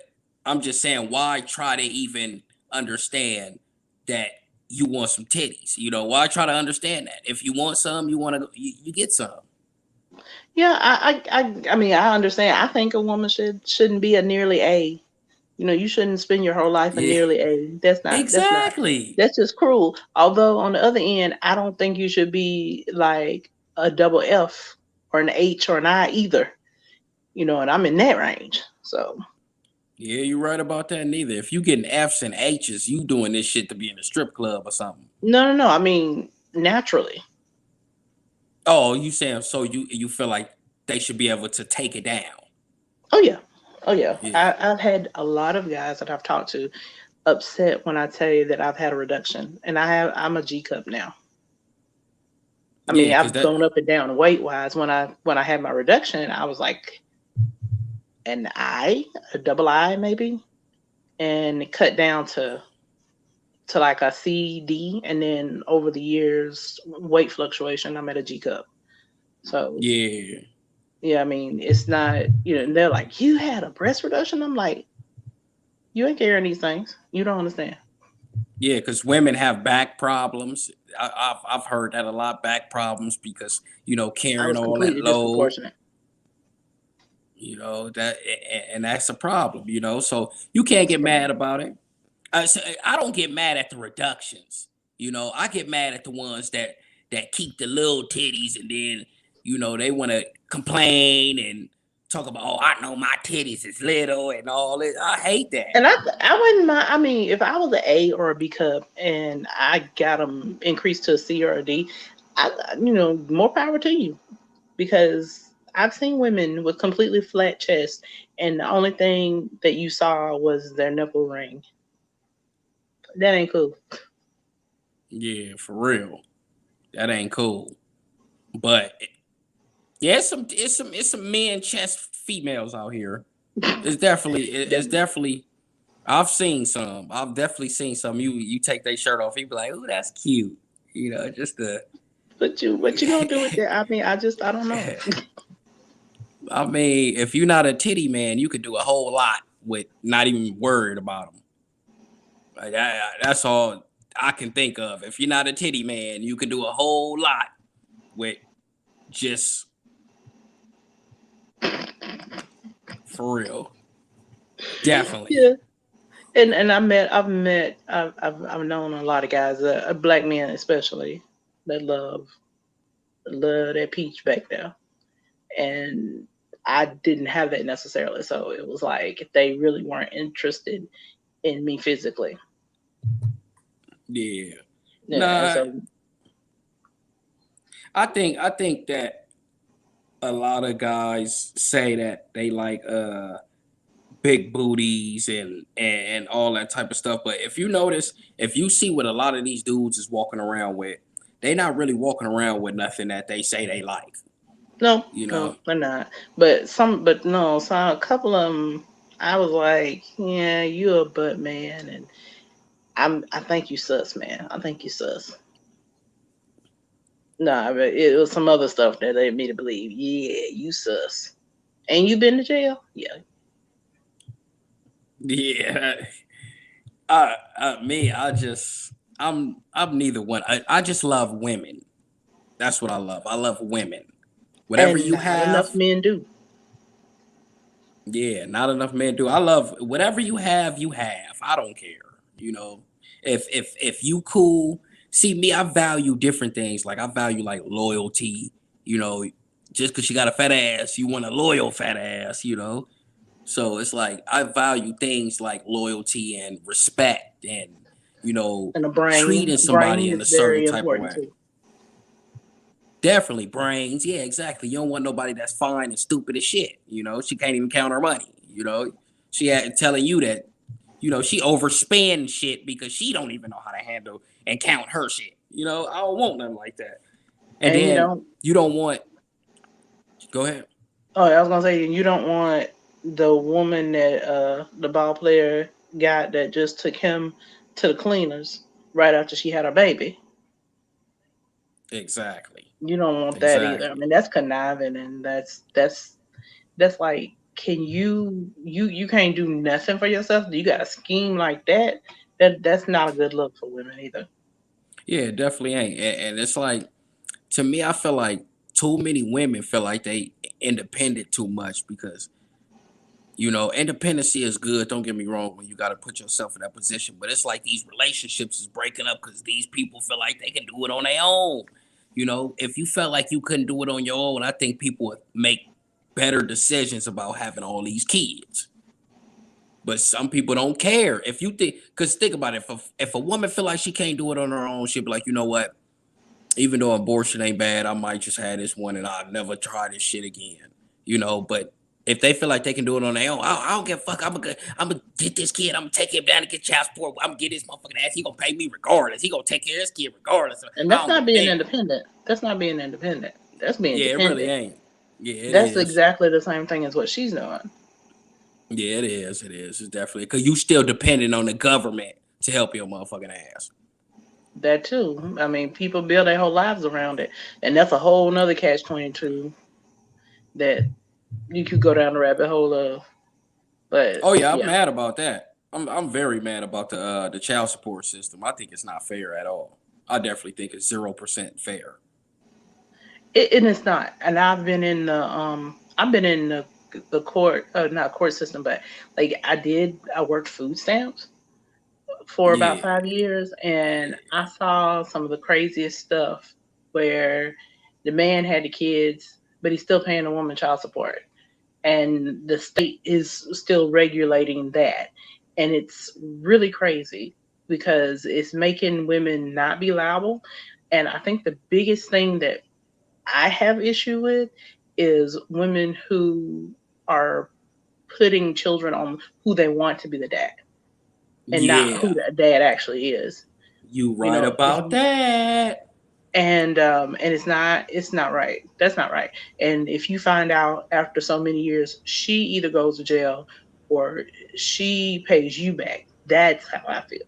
[SPEAKER 1] I'm just saying, why try to even understand that you want some titties? You know, why try to understand that? If you want some, you want to, you get some.
[SPEAKER 3] yeah, I mean, I understand. I think a woman shouldn't be a nearly A. You shouldn't spend your whole life a
[SPEAKER 1] Yeah,
[SPEAKER 3] nearly A. That's not
[SPEAKER 1] exactly.
[SPEAKER 3] that's just cruel. Although on the other end, I don't think you should be like a double F or an H or an I either. And I'm in that range. So
[SPEAKER 1] Yeah, you're right about that. Neither. If you getting F's and H's, you doing this shit to be in a strip club or something.
[SPEAKER 3] no, no, no. I mean naturally.
[SPEAKER 1] Oh, you saying so you feel like they should be able to take it down?
[SPEAKER 3] Oh yeah. Oh yeah.
[SPEAKER 1] Yeah,
[SPEAKER 3] I've had a lot of guys that I've talked to upset when I tell you that I've had a reduction, and I'm a G cup now. I
[SPEAKER 1] yeah,
[SPEAKER 3] mean,
[SPEAKER 1] because
[SPEAKER 3] I've
[SPEAKER 1] that
[SPEAKER 3] gone up and down weight wise. When I had my reduction, I was like an I, a double I maybe, and cut down to like a C, D, and then over the years, weight fluctuation, I'm at a G cup. So
[SPEAKER 1] yeah.
[SPEAKER 3] yeah, I mean, it's not, and they're like, you had a breast reduction. I'm like, you ain't carrying these things. You don't understand.
[SPEAKER 1] Yeah, because women have back problems. I've heard that a lot, back problems because
[SPEAKER 3] I
[SPEAKER 1] carrying
[SPEAKER 3] was
[SPEAKER 1] all that
[SPEAKER 3] completely
[SPEAKER 1] load.
[SPEAKER 3] disproportionate.
[SPEAKER 1] That and that's a problem. So you can't get mad about it. I don't get mad at the reductions. I get mad at the ones that keep the little titties and then they want to complain and talk about, oh, I know my titties is little and all this. I hate that.
[SPEAKER 3] And I wouldn't mind. I mean, if I was an A or a B cup and I got them increased to a C or a D, more power to you, because I've seen women with completely flat chests, and the only thing that you saw was their nipple ring. That ain't cool.
[SPEAKER 1] Yeah, for real. That ain't cool. But yeah, it's some men chest females out here. It's
[SPEAKER 3] Them-
[SPEAKER 1] definitely I've seen some. I've definitely seen some. You take their shirt off, you be like, "Ooh, that's cute." Just the.
[SPEAKER 3] what you gonna do with that? I mean, I don't know.
[SPEAKER 1] I mean, if you're not a titty man, you could do a whole lot with not even worried about them. Like that's all I can think of. If you're not a titty man, you can do a whole lot with just for real. Definitely.
[SPEAKER 3] Yeah, and I've known a lot of guys, black men especially, that love that peach back there, and I didn't have that necessarily. So it was like they really weren't interested in me physically.
[SPEAKER 1] Yeah.
[SPEAKER 3] Yeah, and
[SPEAKER 1] Nah,
[SPEAKER 3] so
[SPEAKER 1] I think that a lot of guys say that they like big booties and all that type of stuff. But if you notice, if you see what a lot of these dudes is walking around with, they not really walking around with nothing that they say they like.
[SPEAKER 3] no,
[SPEAKER 1] You
[SPEAKER 3] no,
[SPEAKER 1] know?
[SPEAKER 3] they're not. But no, so a couple of them, I was like, yeah, you a butt man, and I think you sus, man. I think you sus. Nah, but it was some other stuff that led me to believe, yeah, you sus. And you been to jail? Yeah.
[SPEAKER 1] Yeah. Me, I just I'm neither one. I just love women. That's what I love. I love women. Whatever
[SPEAKER 3] And
[SPEAKER 1] you
[SPEAKER 3] not enough
[SPEAKER 1] have,
[SPEAKER 3] men do.
[SPEAKER 1] yeah, not enough men do. I love whatever you have, you have. I don't care. You know, if you cool, see me, I value different things. Like I value like loyalty. You know, just because you got a fat ass, you want a loyal fat ass. You know, so it's like I value things like loyalty and respect, and you know,
[SPEAKER 3] And the brain,
[SPEAKER 1] treating somebody
[SPEAKER 3] brain
[SPEAKER 1] in
[SPEAKER 3] is
[SPEAKER 1] a certain
[SPEAKER 3] very
[SPEAKER 1] type of
[SPEAKER 3] important
[SPEAKER 1] way.
[SPEAKER 3] too.
[SPEAKER 1] Definitely brains. Yeah, exactly. You don't want nobody that's fine and stupid as shit. You know, she can't even count her money. You know, she had telling you that, you know, she overspend shit because she don't even know how to handle and count her shit. You know, I don't want nothing like that. And
[SPEAKER 3] And you
[SPEAKER 1] then
[SPEAKER 3] don't.
[SPEAKER 1] you don't want. Go ahead.
[SPEAKER 3] Oh, I was gonna say you don't want the woman that the ball player got that just took him to the cleaners right after she had her baby.
[SPEAKER 1] Exactly.
[SPEAKER 3] You don't want that either. I
[SPEAKER 1] Exactly.
[SPEAKER 3] mean, that's conniving, and that's like, can you can't do nothing for yourself? You got a scheme like that? That's not a good look for women either.
[SPEAKER 1] Yeah, it definitely ain't. And it's like to me, I feel like too many women feel like they independent too much because you know, independency is good. Don't get me wrong when you got to put yourself in that position, but it's like these relationships is breaking up because these people feel like they can do it on their own. You know, if you felt like you couldn't do it on your own, I think people would make better decisions about having all these kids. But some people don't care. If you think, because think about it, if a woman feel like she can't do it on her own, she'll be like, you know what? Even though abortion ain't bad, I might just have this one and I'll never try this shit again. You know, but if they feel like they can do it on their own, I don't give a fuck. I'm gonna get this kid. I'm gonna take him down to get child support. I'm gonna get this motherfucking ass. He gonna pay me regardless. He gonna take care of this kid regardless.
[SPEAKER 3] And
[SPEAKER 1] I
[SPEAKER 3] that's
[SPEAKER 1] don't give
[SPEAKER 3] not
[SPEAKER 1] a
[SPEAKER 3] being
[SPEAKER 1] damn.
[SPEAKER 3] independent. That's not being independent. That's being
[SPEAKER 1] Yeah, it really
[SPEAKER 3] dependent.
[SPEAKER 1] ain't. Yeah, it
[SPEAKER 3] That's
[SPEAKER 1] is.
[SPEAKER 3] exactly the same thing as what she's doing.
[SPEAKER 1] Yeah, it is. It is. It's definitely because you still depending on the government to help your motherfucking ass.
[SPEAKER 3] That too. I mean, people build their whole lives around it, and that's a whole nother catch-22 that you could go down the rabbit hole of. But
[SPEAKER 1] Oh yeah, I'm
[SPEAKER 3] yeah,
[SPEAKER 1] mad about that. I'm very mad about the child support system. I think it's not fair at all. I definitely think it's 0% fair.
[SPEAKER 3] and it's not. And I've been in the court, not court system, but like I worked food stamps for about
[SPEAKER 1] Yeah,
[SPEAKER 3] 5 years, and I saw some of the craziest stuff where the man had the kids, but he's still paying the woman child support, and the state is still regulating that, and it's really crazy because it's making women not be liable. And I think the biggest thing that I have issue with is women who are putting children on who they want to be the dad and not who
[SPEAKER 1] yeah,
[SPEAKER 3] the dad actually is.
[SPEAKER 1] you
[SPEAKER 3] You
[SPEAKER 1] right
[SPEAKER 3] know, if
[SPEAKER 1] about
[SPEAKER 3] you
[SPEAKER 1] that.
[SPEAKER 3] and it's not right. That's not right. And if you find out after so many years, she either goes to jail or she pays you back. That's how I feel.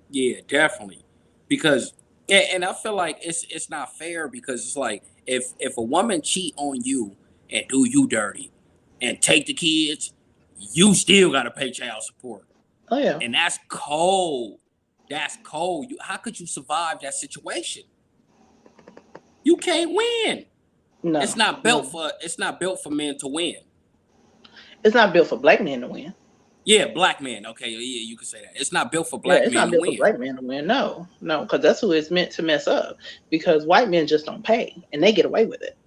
[SPEAKER 1] Yeah, definitely. Because and I feel like it's not fair because it's like if a woman cheat on you and do you dirty and take the kids, you still gotta pay child support.
[SPEAKER 3] Oh yeah.
[SPEAKER 1] And that's cold. That's cold. How could you survive that situation? You can't win.
[SPEAKER 3] No, no.
[SPEAKER 1] It's not built for men to win.
[SPEAKER 3] It's not built for black men to win.
[SPEAKER 1] Yeah, black men. Okay, yeah, you can say that. It's not built for
[SPEAKER 3] Yeah,
[SPEAKER 1] black
[SPEAKER 3] it's
[SPEAKER 1] men
[SPEAKER 3] not
[SPEAKER 1] to
[SPEAKER 3] built for
[SPEAKER 1] win.
[SPEAKER 3] black men to win. No, no, because that's who it's meant to mess up. Because white men just don't pay and they get away with it.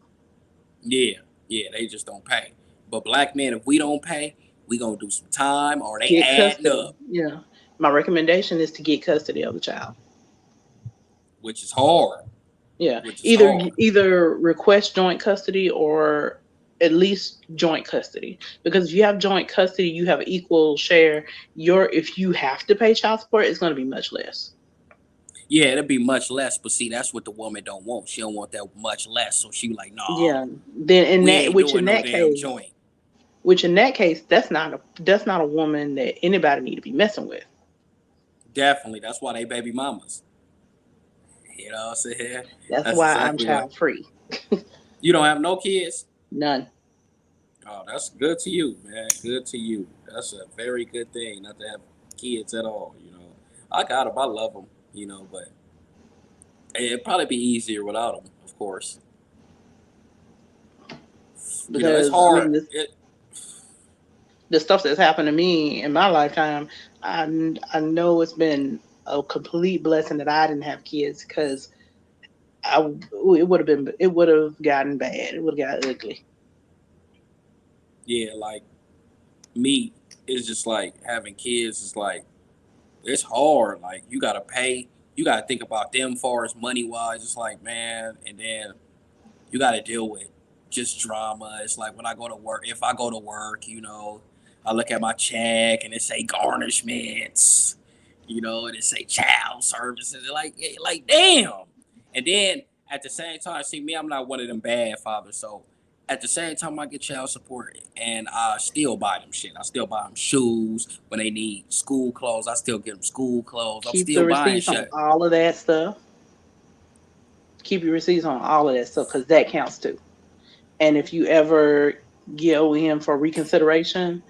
[SPEAKER 1] Yeah, yeah, they just don't pay. But black men, if we don't pay, we gonna do some time or they
[SPEAKER 3] Get
[SPEAKER 1] adding
[SPEAKER 3] custody.
[SPEAKER 1] up,
[SPEAKER 3] Yeah. My recommendation is to get custody of the child.
[SPEAKER 1] which is hard.
[SPEAKER 3] Yeah,
[SPEAKER 1] Which is
[SPEAKER 3] either
[SPEAKER 1] hard.
[SPEAKER 3] either request joint custody or at least joint custody. Because if you have joint custody, you have equal share. Your If you have to pay child support, it's going to be much less.
[SPEAKER 1] Yeah, it'll be much less, but see, that's what the woman don't want. She don't want that much less. So she like, nah,
[SPEAKER 3] Yeah. Then in
[SPEAKER 1] we
[SPEAKER 3] that
[SPEAKER 1] ain't
[SPEAKER 3] which
[SPEAKER 1] doing
[SPEAKER 3] in
[SPEAKER 1] no
[SPEAKER 3] that
[SPEAKER 1] damn
[SPEAKER 3] case,
[SPEAKER 1] joint.
[SPEAKER 3] that's not a woman that anybody need to be messing with.
[SPEAKER 1] Definitely. That's why they baby mamas. You know what I'm saying?
[SPEAKER 3] That's
[SPEAKER 1] That's
[SPEAKER 3] why I'm
[SPEAKER 1] exactly what
[SPEAKER 3] child free.
[SPEAKER 1] you don't have no kids.
[SPEAKER 3] None.
[SPEAKER 1] Oh, that's good to you, man. Good to you. That's a very good thing not to have kids at all. You know, I got them. I love them. But it'd probably be easier without them, of course. It's
[SPEAKER 3] Because I
[SPEAKER 1] hard.
[SPEAKER 3] mean, the stuff that's happened to me in my lifetime, I know it's been a complete blessing that I didn't have kids because it would have gotten bad. It would have got ugly.
[SPEAKER 1] Yeah, like me, it's just like having kids is like it's hard. Like you gotta pay, you gotta think about them far as money wise. It's like man, and then you got to deal with just drama. It's like when I go to work, if I go to work, I look at my check and it say garnishments, and it say child services. Like damn. And then at the same time, see me, I'm not one of them bad fathers. So at the same time, I get child support and I still buy them shit. I still buy them shoes when they need school clothes. I still get them school clothes. I'm
[SPEAKER 3] Keep
[SPEAKER 1] still
[SPEAKER 3] the
[SPEAKER 1] buying
[SPEAKER 3] receipts on
[SPEAKER 1] shit.
[SPEAKER 3] all of that stuff. Keep your receipts on all of that stuff because that counts too. And if you ever go in for reconsideration,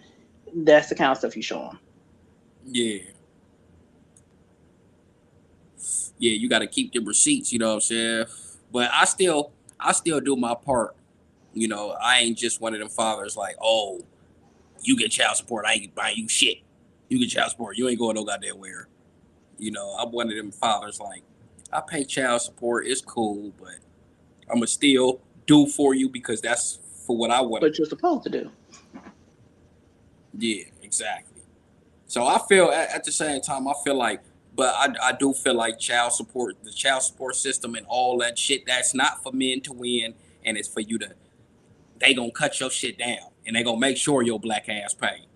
[SPEAKER 3] that's the kind of stuff you show them.
[SPEAKER 1] Yeah. Yeah, you got to keep the receipts. You know what I'm saying? But I still do my part. I ain't just one of them fathers like, oh, you get child support, I ain't buying you shit. You get child support, you ain't going no goddamn where. I'm one of them fathers like, I pay child support, it's cool, but I'ma still do for you because that's for what I want to
[SPEAKER 3] What
[SPEAKER 1] do.
[SPEAKER 3] you're supposed to do.
[SPEAKER 1] Yeah, exactly. So I feel at the same time, I feel like, but I do feel like the child support system and all that shit, that's not for men to win, and it's for you to. They gonna cut your shit down, and they gonna make sure your black ass pay.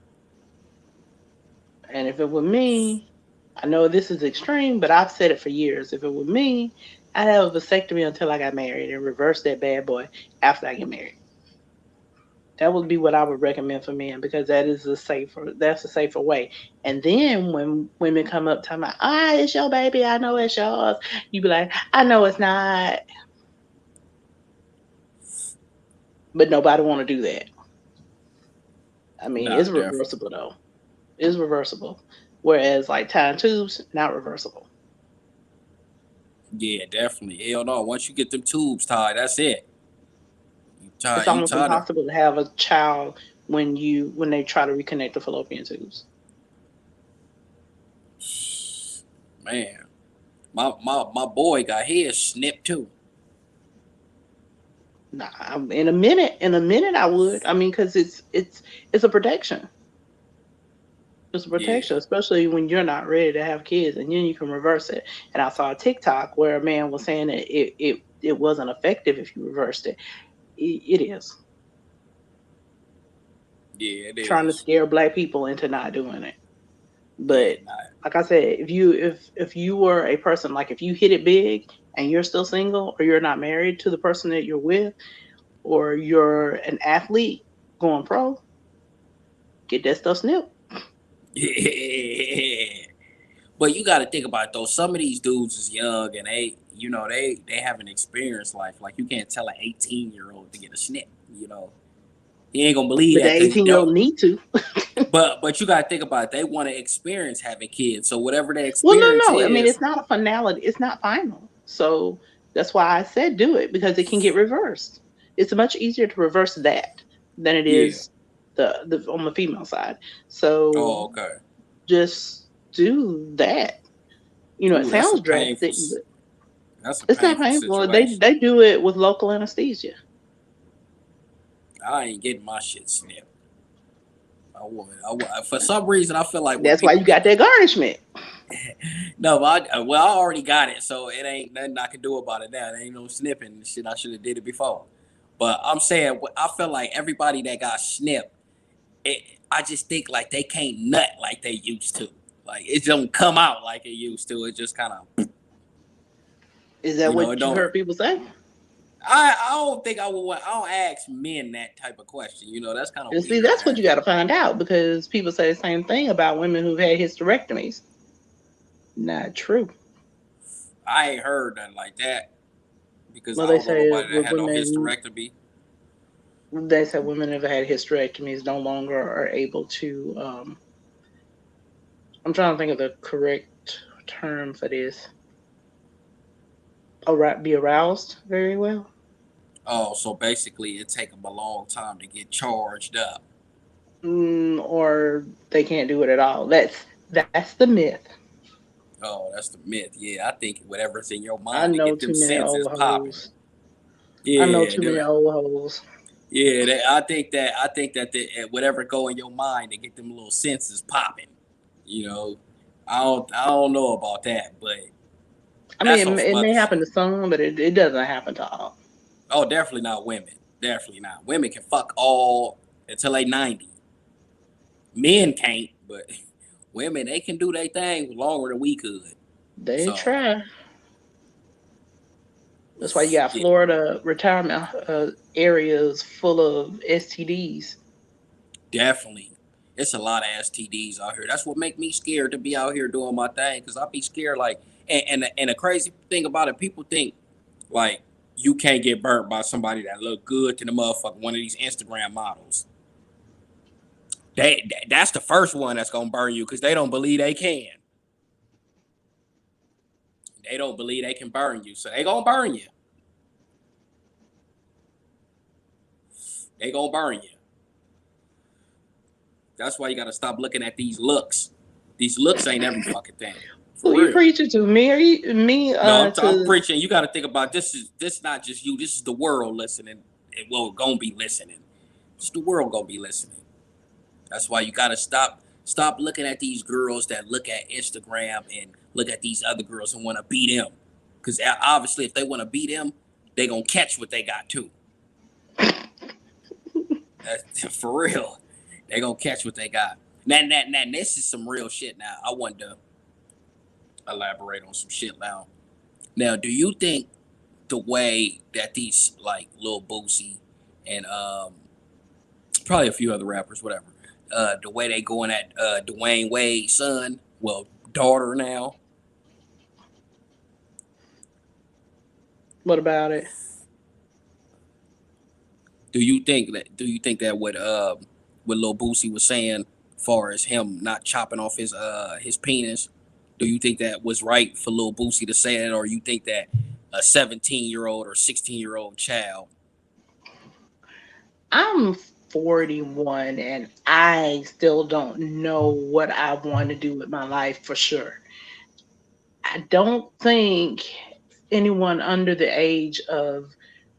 [SPEAKER 3] And if it were me, I know this is extreme, but I've said it for years. If it were me, I'd have a vasectomy until I got married and reverse that bad boy after I get married. That would be what I would recommend for men because that's a safer way. And then when women come up talking about, it's your baby, I know it's yours, you be like, I know it's not, but nobody want to do that. I mean,
[SPEAKER 1] Nah,
[SPEAKER 3] it's
[SPEAKER 1] definitely.
[SPEAKER 3] reversible though. It's reversible. Whereas like tying tubes, not reversible.
[SPEAKER 1] Yeah, definitely. Hell no. Once you get them tubes tied, that's it. You tie,
[SPEAKER 3] It's
[SPEAKER 1] you
[SPEAKER 3] almost
[SPEAKER 1] tie the
[SPEAKER 3] impossible to have a child when they try to reconnect the fallopian tubes.
[SPEAKER 1] man. My boy got his snipped too.
[SPEAKER 3] Nah, in a minute, I would. I mean, because it's a protection. It's a
[SPEAKER 1] Yeah,
[SPEAKER 3] protection, especially when you're not ready to have kids, and then you can reverse it. And I saw a TikTok where a man was saying that it wasn't effective if you reversed it. It is
[SPEAKER 1] yeah, it
[SPEAKER 3] trying to
[SPEAKER 1] is.
[SPEAKER 3] scare black people into not doing it.
[SPEAKER 1] Yeah,
[SPEAKER 3] But
[SPEAKER 1] nah.
[SPEAKER 3] like I said, if you were a person like if you hit it big and you're still single or you're not married to the person that you're with or you're an athlete going pro, get that stuff snipped.
[SPEAKER 1] Yeah. But you got to think about it, though. Some of these dudes is young and they haven't experienced life. Like you can't tell an 18-year-old to get a snip. He ain't gonna believe
[SPEAKER 3] But the
[SPEAKER 1] that because
[SPEAKER 3] 18-year-old need to.
[SPEAKER 1] but you got to think about it. They want to experience having kids. So whatever their
[SPEAKER 3] Well,
[SPEAKER 1] experience
[SPEAKER 3] no. I mean,
[SPEAKER 1] is,
[SPEAKER 3] it's not a finality. It's not final. So that's why I said do it because it can get reversed. It's much easier to reverse that than it
[SPEAKER 1] yeah.
[SPEAKER 3] is the on the female side. So
[SPEAKER 1] Oh, okay.
[SPEAKER 3] just do that. It
[SPEAKER 1] Ooh, that's a
[SPEAKER 3] sounds
[SPEAKER 1] painful.
[SPEAKER 3] drastic, but
[SPEAKER 1] That's a
[SPEAKER 3] it's not
[SPEAKER 1] painful
[SPEAKER 3] painful. They
[SPEAKER 1] situation.
[SPEAKER 3] they do it with local anesthesia.
[SPEAKER 1] I ain't getting my shit snipped. I would. For some reason, I feel like when
[SPEAKER 3] That's why
[SPEAKER 1] people
[SPEAKER 3] you
[SPEAKER 1] get
[SPEAKER 3] got
[SPEAKER 1] the
[SPEAKER 3] that garnishment.
[SPEAKER 1] no, but well, I already got it, so it ain't nothing I can do about it now. There ain't no snipping and shit. I should have did it before. But I'm saying, I feel like everybody that got snipped, it, I just think like they can't nut like they used to. Like it don't come out like it used to. It just kind of,
[SPEAKER 3] Is that
[SPEAKER 1] it
[SPEAKER 3] what you've
[SPEAKER 1] don't.
[SPEAKER 3] heard people say?
[SPEAKER 1] I don't think I would. I don't ask men that type of question. That's kind of
[SPEAKER 3] And see,
[SPEAKER 1] weird to
[SPEAKER 3] that's what you
[SPEAKER 1] ask.
[SPEAKER 3] got to find out because people say the same thing about women who've had hysterectomies. Not true.
[SPEAKER 1] I ain't heard nothing like that because
[SPEAKER 3] Well,
[SPEAKER 1] I don't know nobody that had no hysterectomy.
[SPEAKER 3] they say women who've had hysterectomies no longer are able to. I'm trying to think of the correct term for this. Be aroused very well.
[SPEAKER 1] Oh, so basically it take them a long time to get charged up.
[SPEAKER 3] Or they can't do it at all. That's the myth.
[SPEAKER 1] Oh, that's the myth. Yeah, I think whatever's in your
[SPEAKER 3] I
[SPEAKER 1] mind to
[SPEAKER 3] know
[SPEAKER 1] get them
[SPEAKER 3] too many
[SPEAKER 1] senses
[SPEAKER 3] old
[SPEAKER 1] popping.
[SPEAKER 3] hoes. I know
[SPEAKER 1] Yeah,
[SPEAKER 3] too many old hoes.
[SPEAKER 1] yeah. I think that whatever go in your mind to get them little senses popping. You know, I don't know about that, but
[SPEAKER 3] I
[SPEAKER 1] that's
[SPEAKER 3] mean,
[SPEAKER 1] on some
[SPEAKER 3] it
[SPEAKER 1] other
[SPEAKER 3] may
[SPEAKER 1] shit.
[SPEAKER 3] happen to some, but it doesn't happen to all.
[SPEAKER 1] Oh, definitely not women. Definitely not. Women can fuck all until they 90. Men can't, but women they can do their thing longer than we could.
[SPEAKER 3] They
[SPEAKER 1] So
[SPEAKER 3] try. That's why you got
[SPEAKER 1] yeah,
[SPEAKER 3] Florida retirement areas full of STDs.
[SPEAKER 1] definitely. It's a lot of STDs out here. That's what make me scared to be out here doing my thing. Cause I be scared like and the crazy thing about it, people think like you can't get burnt by somebody that look good to the motherfucker, one of these Instagram models. That's the first one that's gonna burn you because they don't believe they can. They don't believe they can burn you. So they gonna burn you. They gonna burn you. That's why you gotta stop looking at these looks. These looks ain't every fucking thing.
[SPEAKER 3] Who
[SPEAKER 1] For
[SPEAKER 3] you
[SPEAKER 1] real.
[SPEAKER 3] preaching to? Me or me?
[SPEAKER 1] No, I'm
[SPEAKER 3] To
[SPEAKER 1] preaching. You got to think about this not just you. This is the world listening. It will gonna be listening. It's the world gonna be listening. That's why you gotta stop looking at these girls that look at Instagram and look at these other girls and want to beat them. Because obviously, if they want to beat them, they gonna catch what they got too. That's for real. They gonna catch what they got. Now, this is some real shit. Now, I want to elaborate on some shit now. Now, do you think the way that these like Lil Boosie and probably a few other rappers, whatever, the way they going at Dwayne Wade's son, well, daughter now,
[SPEAKER 3] what about it?
[SPEAKER 1] do you think that what Lil Boosie was saying, far as him not chopping off his penis, do you think that was right for Lil Boosie to say that, or you think that a 17-year-old or 16-year-old child?
[SPEAKER 3] I'm 41 and I still don't know what I want to do with my life for sure. I don't think anyone under the age of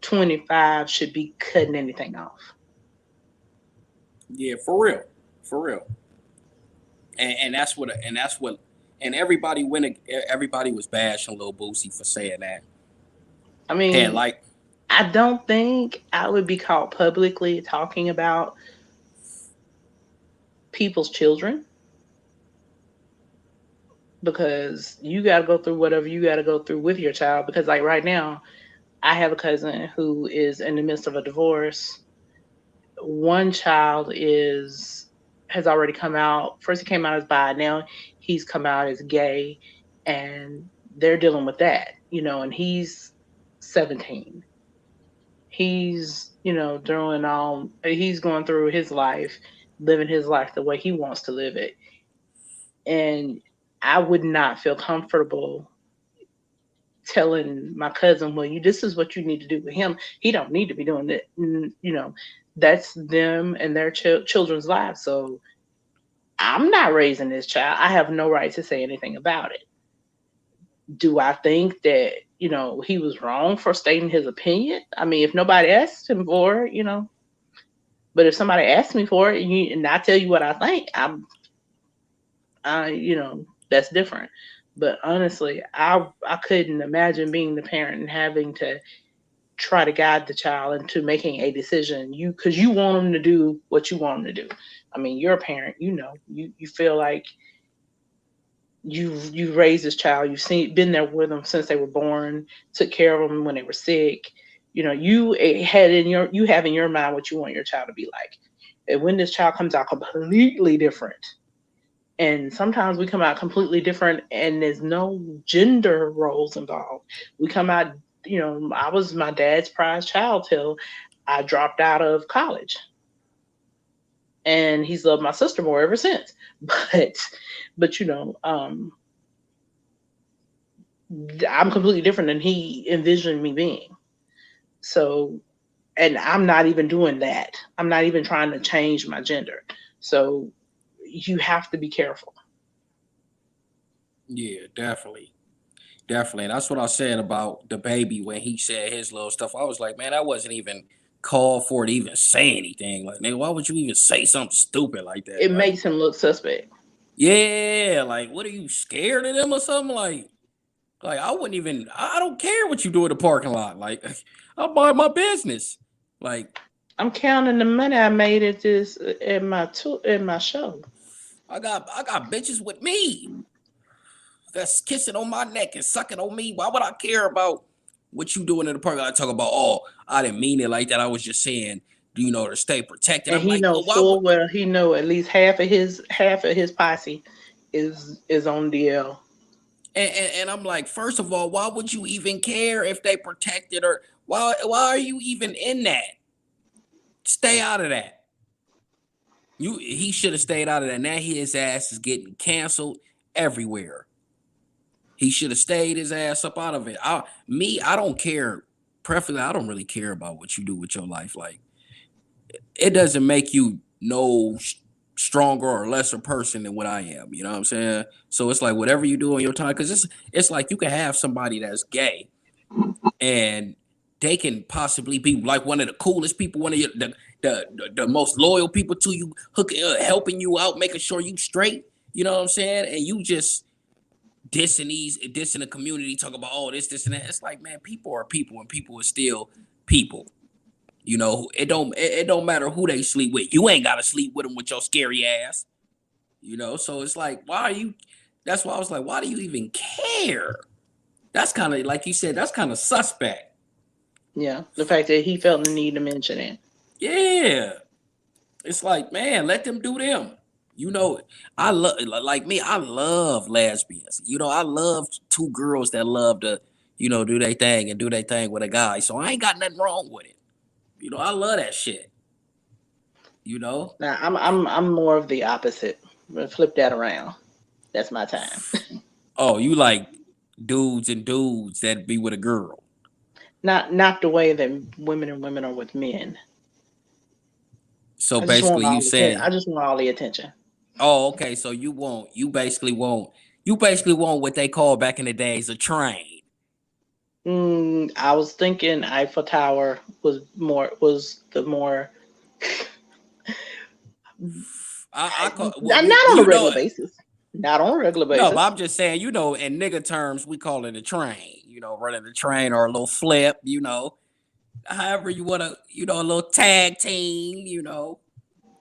[SPEAKER 3] 25 should be cutting anything off.
[SPEAKER 1] Yeah, for real, for real. And that's what and everybody was bashing Lil Boosie for saying that.
[SPEAKER 3] I
[SPEAKER 1] And
[SPEAKER 3] mean,
[SPEAKER 1] like,
[SPEAKER 3] I don't think I would be caught publicly talking about people's children because you got to go through whatever you got to go through with your child. Because, like, right now, I have a cousin who is in the midst of a divorce. One child is has already come out. First, he came out as bi. Now he's come out as gay, and they're dealing with that, And he's 17. He's doing all. He's going through his life, living his life the way he wants to live it, and I would not feel comfortable telling my cousin, well, this is what you need to do with him. He don't need to be doing that. That's them and their children's lives. So I'm not raising this child. I have no right to say anything about it. Do I think that, he was wrong for stating his opinion? I mean, if nobody asked him for it, but if somebody asked me for it and I tell you what I think, that's different. But honestly, I couldn't imagine being the parent and having to try to guide the child into making a decision. Because you want them to do what you want them to do. I mean, you're a parent. You feel like you've raised this child. You've been there with them since they were born. Took care of them when they were sick. You have in your mind what you want your child to be like. And when this child comes out completely different, and sometimes we come out completely different and there's no gender roles involved. We come out, I was my dad's prize child till I dropped out of college, and he's loved my sister more ever since. but but I'm completely different than he envisioned me being. So, and I'm not even doing that. I'm not even trying to change my gender. So, you have to be careful.
[SPEAKER 1] Yeah, definitely. Definitely. And that's what I said about the baby when he said his little stuff. I was like, man, I wasn't even called for to even say anything. Like, nigga, why would you even say something stupid like that?
[SPEAKER 3] It
[SPEAKER 1] Like,
[SPEAKER 3] makes him look suspect.
[SPEAKER 1] yeah, like, what are you scared of them or something? Like I wouldn't even. I don't care what you do in the parking lot. Like, I'll mind my business. Like,
[SPEAKER 3] I'm counting the money I made at this at my show.
[SPEAKER 1] I got bitches with me that's kissing on my neck and sucking on me. Why would I care about what you doing in the park? I talk about, oh, I didn't mean it like that. I was just saying, to stay protected.
[SPEAKER 3] And
[SPEAKER 1] I'm
[SPEAKER 3] he
[SPEAKER 1] like,
[SPEAKER 3] know
[SPEAKER 1] well, why would
[SPEAKER 3] full well he know at least half of his posse is on DL.
[SPEAKER 1] and I'm like, first of all, why would you even care if they protected or why are you even in that? Stay out of that. He should have stayed out of that. Now his ass is getting canceled everywhere. He should have stayed his ass up out of it. I don't care. Preferably, I don't really care about what you do with your life. Like, it doesn't make you no stronger or lesser person than what I am. You know what I'm saying? So it's like whatever you do in your time, because it's like you can have somebody that's gay and they can possibly be like one of the coolest people, one of the most loyal people to you, helping you out, making sure you straight. You know what I'm saying? And you just dissing the community, talk about all this and that. It's like, man, people are people, and people are still people. It don't matter who they sleep with. You ain't gotta sleep with them with your scary ass. So it's like, why are you? That's why I was like, why do you even care? That's kind of like you said. That's kind of suspect.
[SPEAKER 3] Yeah, the fact that he felt the need to mention it.
[SPEAKER 1] Yeah, it's like, man, let them do them. You know, I love like me. I love lesbians. I love two girls that love to, do their thing and do their thing with a guy. So I ain't got nothing wrong with it. I love that shit. You know.
[SPEAKER 3] Now I'm more of the opposite. I'm gonna flip that around. That's my time.
[SPEAKER 1] Oh, you like dudes that be with a girl.
[SPEAKER 3] Not the way that women and women are with men.
[SPEAKER 1] So
[SPEAKER 3] I just want
[SPEAKER 1] basically, you
[SPEAKER 3] all the attention.
[SPEAKER 1] saying,
[SPEAKER 3] I just want all the attention.
[SPEAKER 1] oh, okay. So you basically want what they call back in the days a train.
[SPEAKER 3] I was thinking Eiffel Tower was the more
[SPEAKER 1] I call
[SPEAKER 3] not on a
[SPEAKER 1] you know
[SPEAKER 3] regular basis. Not on a regular
[SPEAKER 1] no, but
[SPEAKER 3] basis.
[SPEAKER 1] I'm just saying, in nigga terms, we call it a train. Running the train or a little flip. However you want to, a little tag team.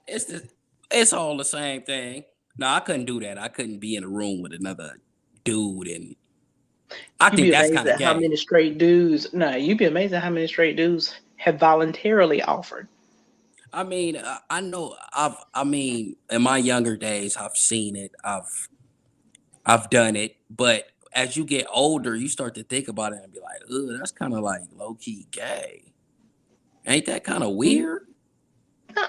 [SPEAKER 1] It's the, it's all the same thing. No, I couldn't do that. I couldn't be in a room with another dude, and I
[SPEAKER 3] You'd be
[SPEAKER 1] think that's
[SPEAKER 3] amazed
[SPEAKER 1] kind of
[SPEAKER 3] at how
[SPEAKER 1] gay.
[SPEAKER 3] many straight dudes. No, you'd be amazed at how many straight dudes have voluntarily offered.
[SPEAKER 1] I mean, I know I mean, in my younger days, I've seen it. I've done it, but as you get older, you start to think about it and be like, "Ugh, that's kind of like low key gay." Ain't that kind of
[SPEAKER 3] Mm,
[SPEAKER 1] weird?
[SPEAKER 3] uh,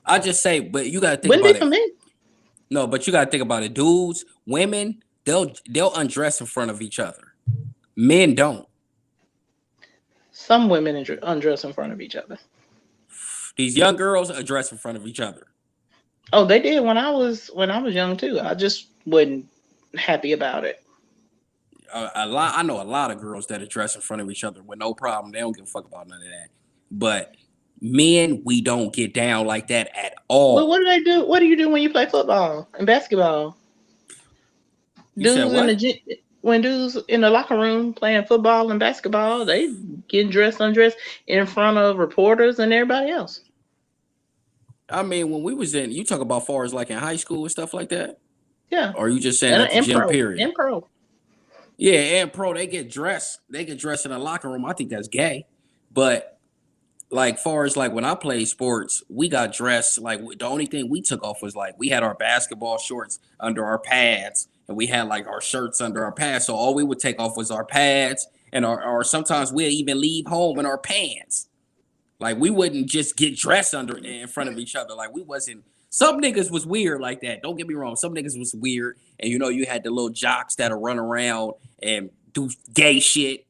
[SPEAKER 1] I just say, but you got to think
[SPEAKER 3] Wouldn't be
[SPEAKER 1] about
[SPEAKER 3] for
[SPEAKER 1] it.
[SPEAKER 3] me.
[SPEAKER 1] No, but you got to think about it. Dudes, women, they'll undress in front of each other. Men don't.
[SPEAKER 3] Some women undress in front of each other.
[SPEAKER 1] These young girls undress in front of each other.
[SPEAKER 3] Oh, they did when I was young too. I just wasn't happy about it.
[SPEAKER 1] A lot. I know a lot of girls that dress in front of each other with no problem. They don't give a fuck about none of that. But men, we don't get down like that at
[SPEAKER 3] Well, what
[SPEAKER 1] all.
[SPEAKER 3] do they do? What do you do when you play football and basketball?
[SPEAKER 1] You said
[SPEAKER 3] Dudes in the
[SPEAKER 1] what?
[SPEAKER 3] gym, when dudes in the locker room playing football and basketball, they getting undressed in front of reporters and everybody else.
[SPEAKER 1] I mean, when we was in, you talk about far as like in high school and stuff like that,
[SPEAKER 3] Yeah,
[SPEAKER 1] or you just saying at the
[SPEAKER 3] and
[SPEAKER 1] gym
[SPEAKER 3] pro,
[SPEAKER 1] period?
[SPEAKER 3] and pro.
[SPEAKER 1] Yeah, and pro, they get dressed. They get dressed in a locker room. I think that's gay, but like far as like when I played sports, we got dressed like the only thing we took off was like we had our basketball shorts under our pads and we had like our shirts under our pads. So all we would take off was our pads and our or sometimes we'd even leave home in our pants. Like we wouldn't just get dressed under in front of each other. Like we wasn't Some niggas was weird like that. Don't get me wrong. Some niggas was weird, and you had the little jocks that'll run around and do gay shit.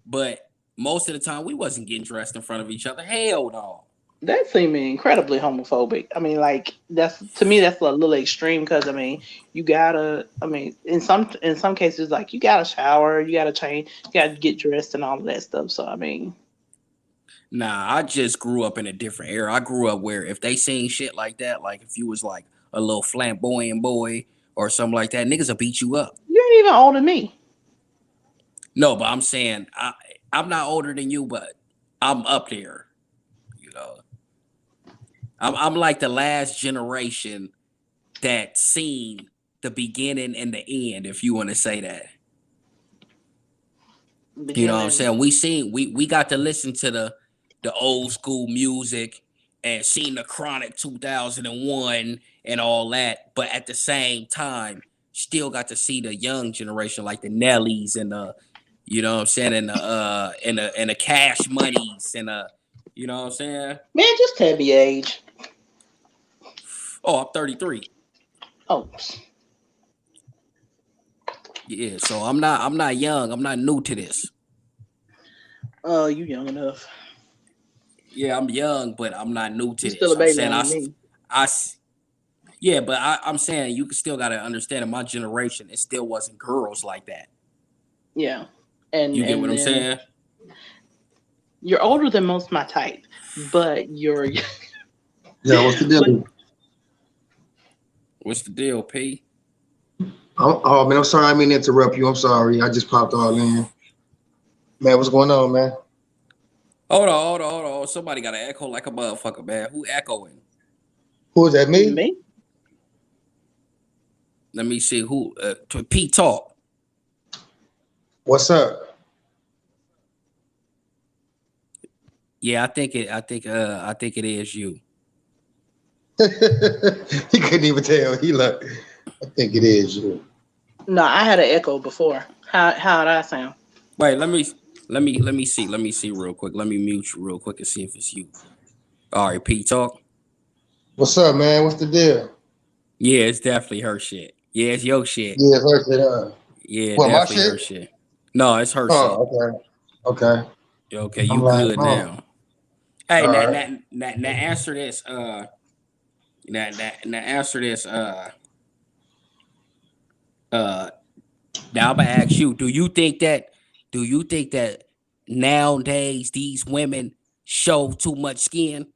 [SPEAKER 1] But most of the time, we wasn't getting dressed in front of each other. Hell no.
[SPEAKER 3] That seemed incredibly homophobic. I mean, like that's to me that's a little extreme because I mean you gotta. I mean, in some cases like you gotta shower, you gotta change, you gotta get dressed and all of that stuff. So I mean,
[SPEAKER 1] Nah, I just grew up in a different era. I grew up where if they seen shit like that, like if you was like a little flamboyant boy or something like that, niggas will beat you up.
[SPEAKER 3] you ain't even older than me.
[SPEAKER 1] No, but I'm saying I'm not older than you, but I'm up there. You know, I'm like the last generation that seen the beginning and the end, if you want to say that. You know what I'm
[SPEAKER 3] Beginning.
[SPEAKER 1] saying? We got to listen to the old school music and seen the Chronic 2001 and all that, but at the same time, still got to see the young generation like the Nellies and the you know what I'm saying and the Cash Monies and you know what I'm saying?
[SPEAKER 3] Man, just tell me your age.
[SPEAKER 1] Oh, I'm 33.
[SPEAKER 3] Oh,
[SPEAKER 1] Yeah, so I'm not young. I'm not new to this.
[SPEAKER 3] you young enough.
[SPEAKER 1] Yeah, I'm young, but I'm not new
[SPEAKER 3] You
[SPEAKER 1] to
[SPEAKER 3] still
[SPEAKER 1] this.
[SPEAKER 3] a
[SPEAKER 1] I'm
[SPEAKER 3] baby
[SPEAKER 1] saying
[SPEAKER 3] on me.
[SPEAKER 1] I yeah, but I'm saying you still got to understand in my generation, it still wasn't girls like that.
[SPEAKER 3] Yeah, and
[SPEAKER 1] You get what
[SPEAKER 3] and
[SPEAKER 1] I'm
[SPEAKER 3] then
[SPEAKER 1] saying?
[SPEAKER 3] you're older than most of my type, but you're
[SPEAKER 2] Yeah, what's the
[SPEAKER 3] but
[SPEAKER 2] deal?
[SPEAKER 1] What's the deal, P?
[SPEAKER 2] Oh man, I'm sorry. I mean to interrupt you. I'm sorry. I just popped all in. Man, what's going on, man?
[SPEAKER 1] Hold on. Somebody got to echo like a motherfucker, man. Who echoing?
[SPEAKER 2] Who is that? Me?
[SPEAKER 3] me.
[SPEAKER 1] Let me see who. To P talk.
[SPEAKER 2] What's up?
[SPEAKER 1] Yeah, I think it. I think it is you.
[SPEAKER 2] He couldn't even tell. He like, I think it is you.
[SPEAKER 3] No, I had an echo before. How did I sound?
[SPEAKER 1] Wait, let me see real quick. Let me mute you real quick and see if it's you. All right, P talk.
[SPEAKER 2] What's up, man? What's the deal?
[SPEAKER 1] Yeah, it's definitely her shit. Yeah, it's your shit.
[SPEAKER 2] Yeah, first it
[SPEAKER 1] Yeah,
[SPEAKER 2] What, my
[SPEAKER 1] definitely her
[SPEAKER 2] shit?
[SPEAKER 1] shit. No, it's her shit.
[SPEAKER 2] Oh, okay. Okay.
[SPEAKER 1] Okay,
[SPEAKER 2] I'm
[SPEAKER 1] you
[SPEAKER 2] like,
[SPEAKER 1] good
[SPEAKER 2] oh,
[SPEAKER 1] now. Hey,
[SPEAKER 2] all
[SPEAKER 1] now,
[SPEAKER 2] right.
[SPEAKER 1] now, now, now answer this. Now answer this. Uh. Now I'm gonna ask you. Do you think that nowadays these women show too much skin?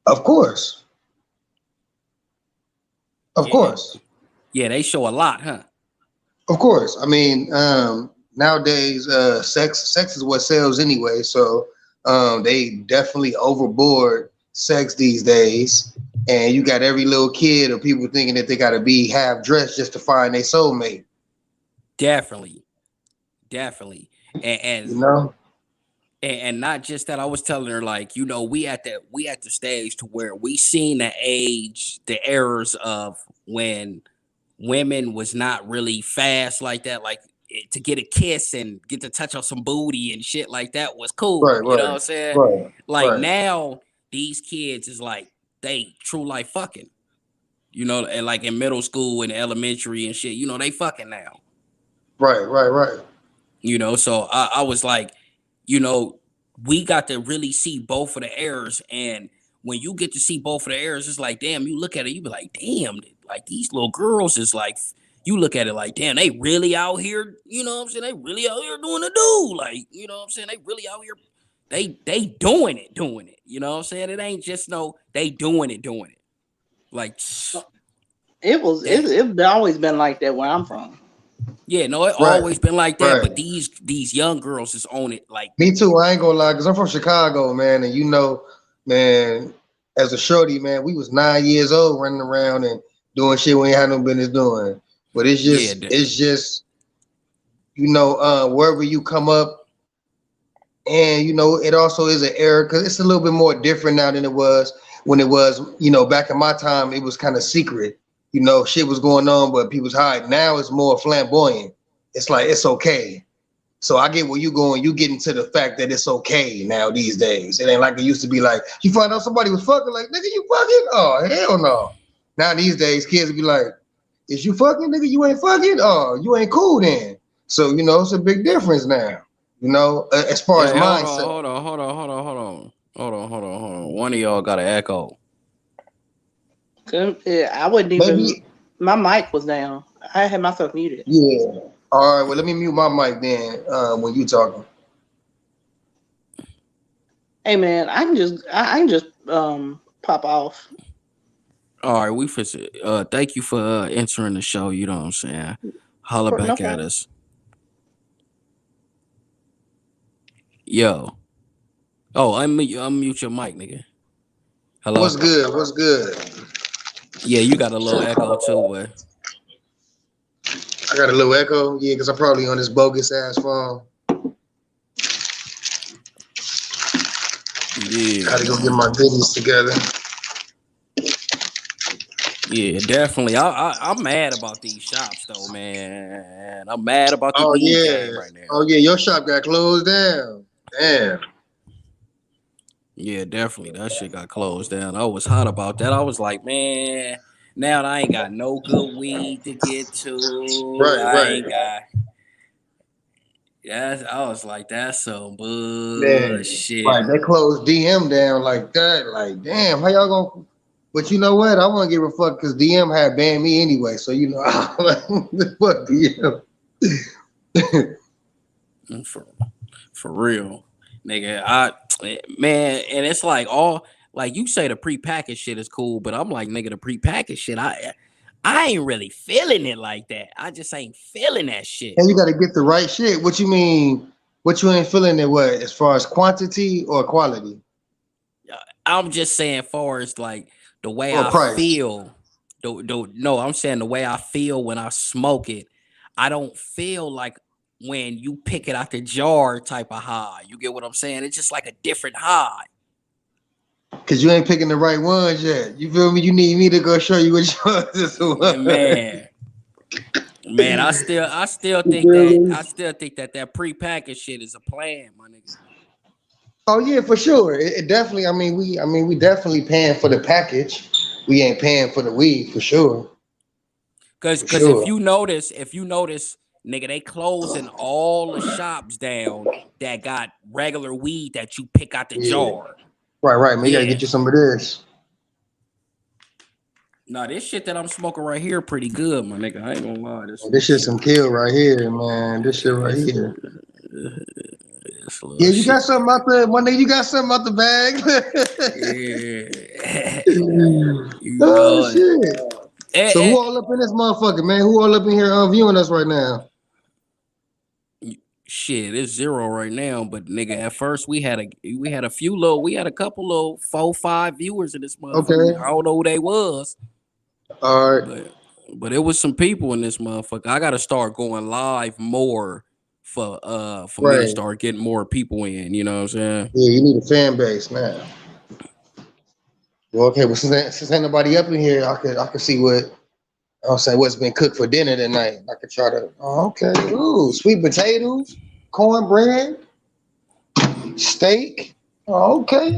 [SPEAKER 2] Of course. Of
[SPEAKER 1] Yeah,
[SPEAKER 2] course.
[SPEAKER 1] yeah, they show a lot, huh?
[SPEAKER 2] Of course. I mean, nowadays, sex is what sells anyway. So, they definitely overboard sex these days. And you got every little kid or people thinking that they got to be half dressed just to find their soulmate.
[SPEAKER 1] Definitely, definitely, and
[SPEAKER 2] You
[SPEAKER 1] and
[SPEAKER 2] know?
[SPEAKER 1] and not just that. I was telling her like, we at the stage to where we seen the errors of when women was not really fast like that. Like to get a kiss and get to touch on some booty and shit like that was cool.
[SPEAKER 2] Right,
[SPEAKER 1] You know what
[SPEAKER 2] right,
[SPEAKER 1] I'm saying?
[SPEAKER 2] right,
[SPEAKER 1] Like
[SPEAKER 2] right,
[SPEAKER 1] now, these kids is like they true life fucking. And like in middle school and elementary and shit, they fucking now.
[SPEAKER 2] right, right, right.
[SPEAKER 1] So I was like, you know, we got to really see both of the errors. And when you get to see both of the errors, it's like, damn, you look at it, you be like, damn, like these little girls is like, you look at it like, damn, they really out here, you know what I'm saying? They really out here doing the do. Like, you know what I'm saying? They really out here, they doing it. You know what I'm saying? It ain't just no, they doing it. Like,
[SPEAKER 3] It was
[SPEAKER 1] damn.
[SPEAKER 3] it's always been like that where I'm from.
[SPEAKER 1] Yeah, no, it
[SPEAKER 2] Right,
[SPEAKER 1] always been like that,
[SPEAKER 2] right.
[SPEAKER 1] but these young girls is on it like
[SPEAKER 2] Me too. I ain't gonna lie, cause I'm from Chicago, man, and man, as a shorty, man, we was 9 years old running around and doing shit we ain't had no business doing. But it's
[SPEAKER 1] yeah,
[SPEAKER 2] just, it's just, wherever you come up, and it also is an era because it's a little bit more different now than it was when it was, back in my time. It was kind of secret, shit was going on, but people was hiding. Now it's more flamboyant. It's like it's okay. So I get where you going. You get into the fact that it's okay now these days. It ain't like it used to be. Like you find out somebody was fucking, like nigga, you fucking? Oh hell no. Now these days, kids be like, "Is you fucking, nigga? You ain't fucking? Oh, you ain't cool then." So it's a big difference now. As far as
[SPEAKER 1] Hey,
[SPEAKER 2] mindset.
[SPEAKER 1] hold on. One of y'all got an echo.
[SPEAKER 3] I wouldn't even.
[SPEAKER 2] Maybe.
[SPEAKER 3] My mic was down. I had myself muted.
[SPEAKER 2] Yeah. All right. Well, let me mute my mic then when you talking.
[SPEAKER 3] Hey man, I can just pop off.
[SPEAKER 1] All right, we fix it. Thank you for entering the show. You know what I'm saying? Holla
[SPEAKER 3] No
[SPEAKER 1] back at
[SPEAKER 3] problem.
[SPEAKER 1] us. Yo. Oh, unmute your mic, nigga.
[SPEAKER 2] What's
[SPEAKER 1] Hello.
[SPEAKER 2] good? What's good?
[SPEAKER 1] Yeah, you got a little echo too, but
[SPEAKER 2] I got a little echo. Yeah, because I'm probably on this bogus ass phone.
[SPEAKER 1] yeah,
[SPEAKER 2] Gotta go get
[SPEAKER 1] man.
[SPEAKER 2] my goodies together.
[SPEAKER 1] Yeah, definitely. I'm mad about these shops though, man. I'm mad about the
[SPEAKER 2] Oh
[SPEAKER 1] weed
[SPEAKER 2] yeah.
[SPEAKER 1] game right now.
[SPEAKER 2] Oh yeah. Your shop got closed down. Damn.
[SPEAKER 1] Yeah, definitely. That shit got closed down. I was hot about that. I was like, man, now I ain't got no good weed to get to.
[SPEAKER 2] Right.
[SPEAKER 1] I
[SPEAKER 2] Right.
[SPEAKER 1] ain't got. Yeah, I was like, that's some
[SPEAKER 2] Man.
[SPEAKER 1] bullshit.
[SPEAKER 2] Right. They closed DM down like that. Like, damn. How y'all gonna? But you know what? I want to give a fuck because DM had banned me anyway. So fuck DM.
[SPEAKER 1] For for real, nigga. Man, and it's like all like you say the prepackaged shit is cool, but I'm like, nigga, the prepackaged shit, I ain't really feeling it like that. I just ain't feeling that shit.
[SPEAKER 2] And you got to get the right shit. What you mean? What you ain't feeling it? What as far as quantity or quality
[SPEAKER 1] I'm just saying, far as like the way
[SPEAKER 2] or
[SPEAKER 1] I
[SPEAKER 2] price?
[SPEAKER 1] feel. No, I'm saying the way I feel when I smoke it. I don't feel like when you pick it out the jar type of high. You get what I'm saying? It's just like a different high.
[SPEAKER 2] Cause you ain't picking the right ones yet. You feel me? You need me to go show you which ones is the one.
[SPEAKER 1] Man, man,
[SPEAKER 2] You feel me?
[SPEAKER 1] I still think that prepackaged shit is a plan, my nigga.
[SPEAKER 2] Oh yeah, for sure. It definitely. I mean, we definitely paying for the package. We ain't paying for the weed for sure. For
[SPEAKER 1] Cause
[SPEAKER 2] sure.
[SPEAKER 1] if you notice, nigga, they closing all the shops down that got regular weed that you pick out the
[SPEAKER 2] Yeah.
[SPEAKER 1] jar.
[SPEAKER 2] Right. Right. Man, you gotta
[SPEAKER 1] Yeah.
[SPEAKER 2] get you some of this.
[SPEAKER 1] Nah, this shit that I'm smoking right here pretty good, my nigga. I ain't gonna lie.
[SPEAKER 2] This
[SPEAKER 1] This
[SPEAKER 2] shit
[SPEAKER 1] shit
[SPEAKER 2] some
[SPEAKER 1] pretty
[SPEAKER 2] kill
[SPEAKER 1] good.
[SPEAKER 2] right here, man. This shit right
[SPEAKER 1] This,
[SPEAKER 2] here.
[SPEAKER 1] this
[SPEAKER 2] Yeah,
[SPEAKER 1] little
[SPEAKER 2] you got
[SPEAKER 1] shit.
[SPEAKER 2] something out the one nigga. You got something out the bag.
[SPEAKER 1] Yeah. You
[SPEAKER 2] Oh
[SPEAKER 1] know it.
[SPEAKER 2] shit. So who all up in this motherfucker, man? Who all up in here viewing us right now?
[SPEAKER 1] Shit, it's zero right now. But nigga, at first we had a couple little 4-5 viewers in this motherfucker.
[SPEAKER 2] Okay.
[SPEAKER 1] I don't know who they was,
[SPEAKER 2] All right.
[SPEAKER 1] but it was some people in this motherfucker. I gotta start going live more for me to
[SPEAKER 2] Right.
[SPEAKER 1] start getting more people in. You know what I'm saying?
[SPEAKER 2] Yeah, you need a fan base now. Well, okay. Well, since ain't nobody up in here, I could see what I'm saying. What's been cooked for dinner tonight? I could try to. Oh, okay. Ooh, sweet potatoes, cornbread, steak. Oh, okay.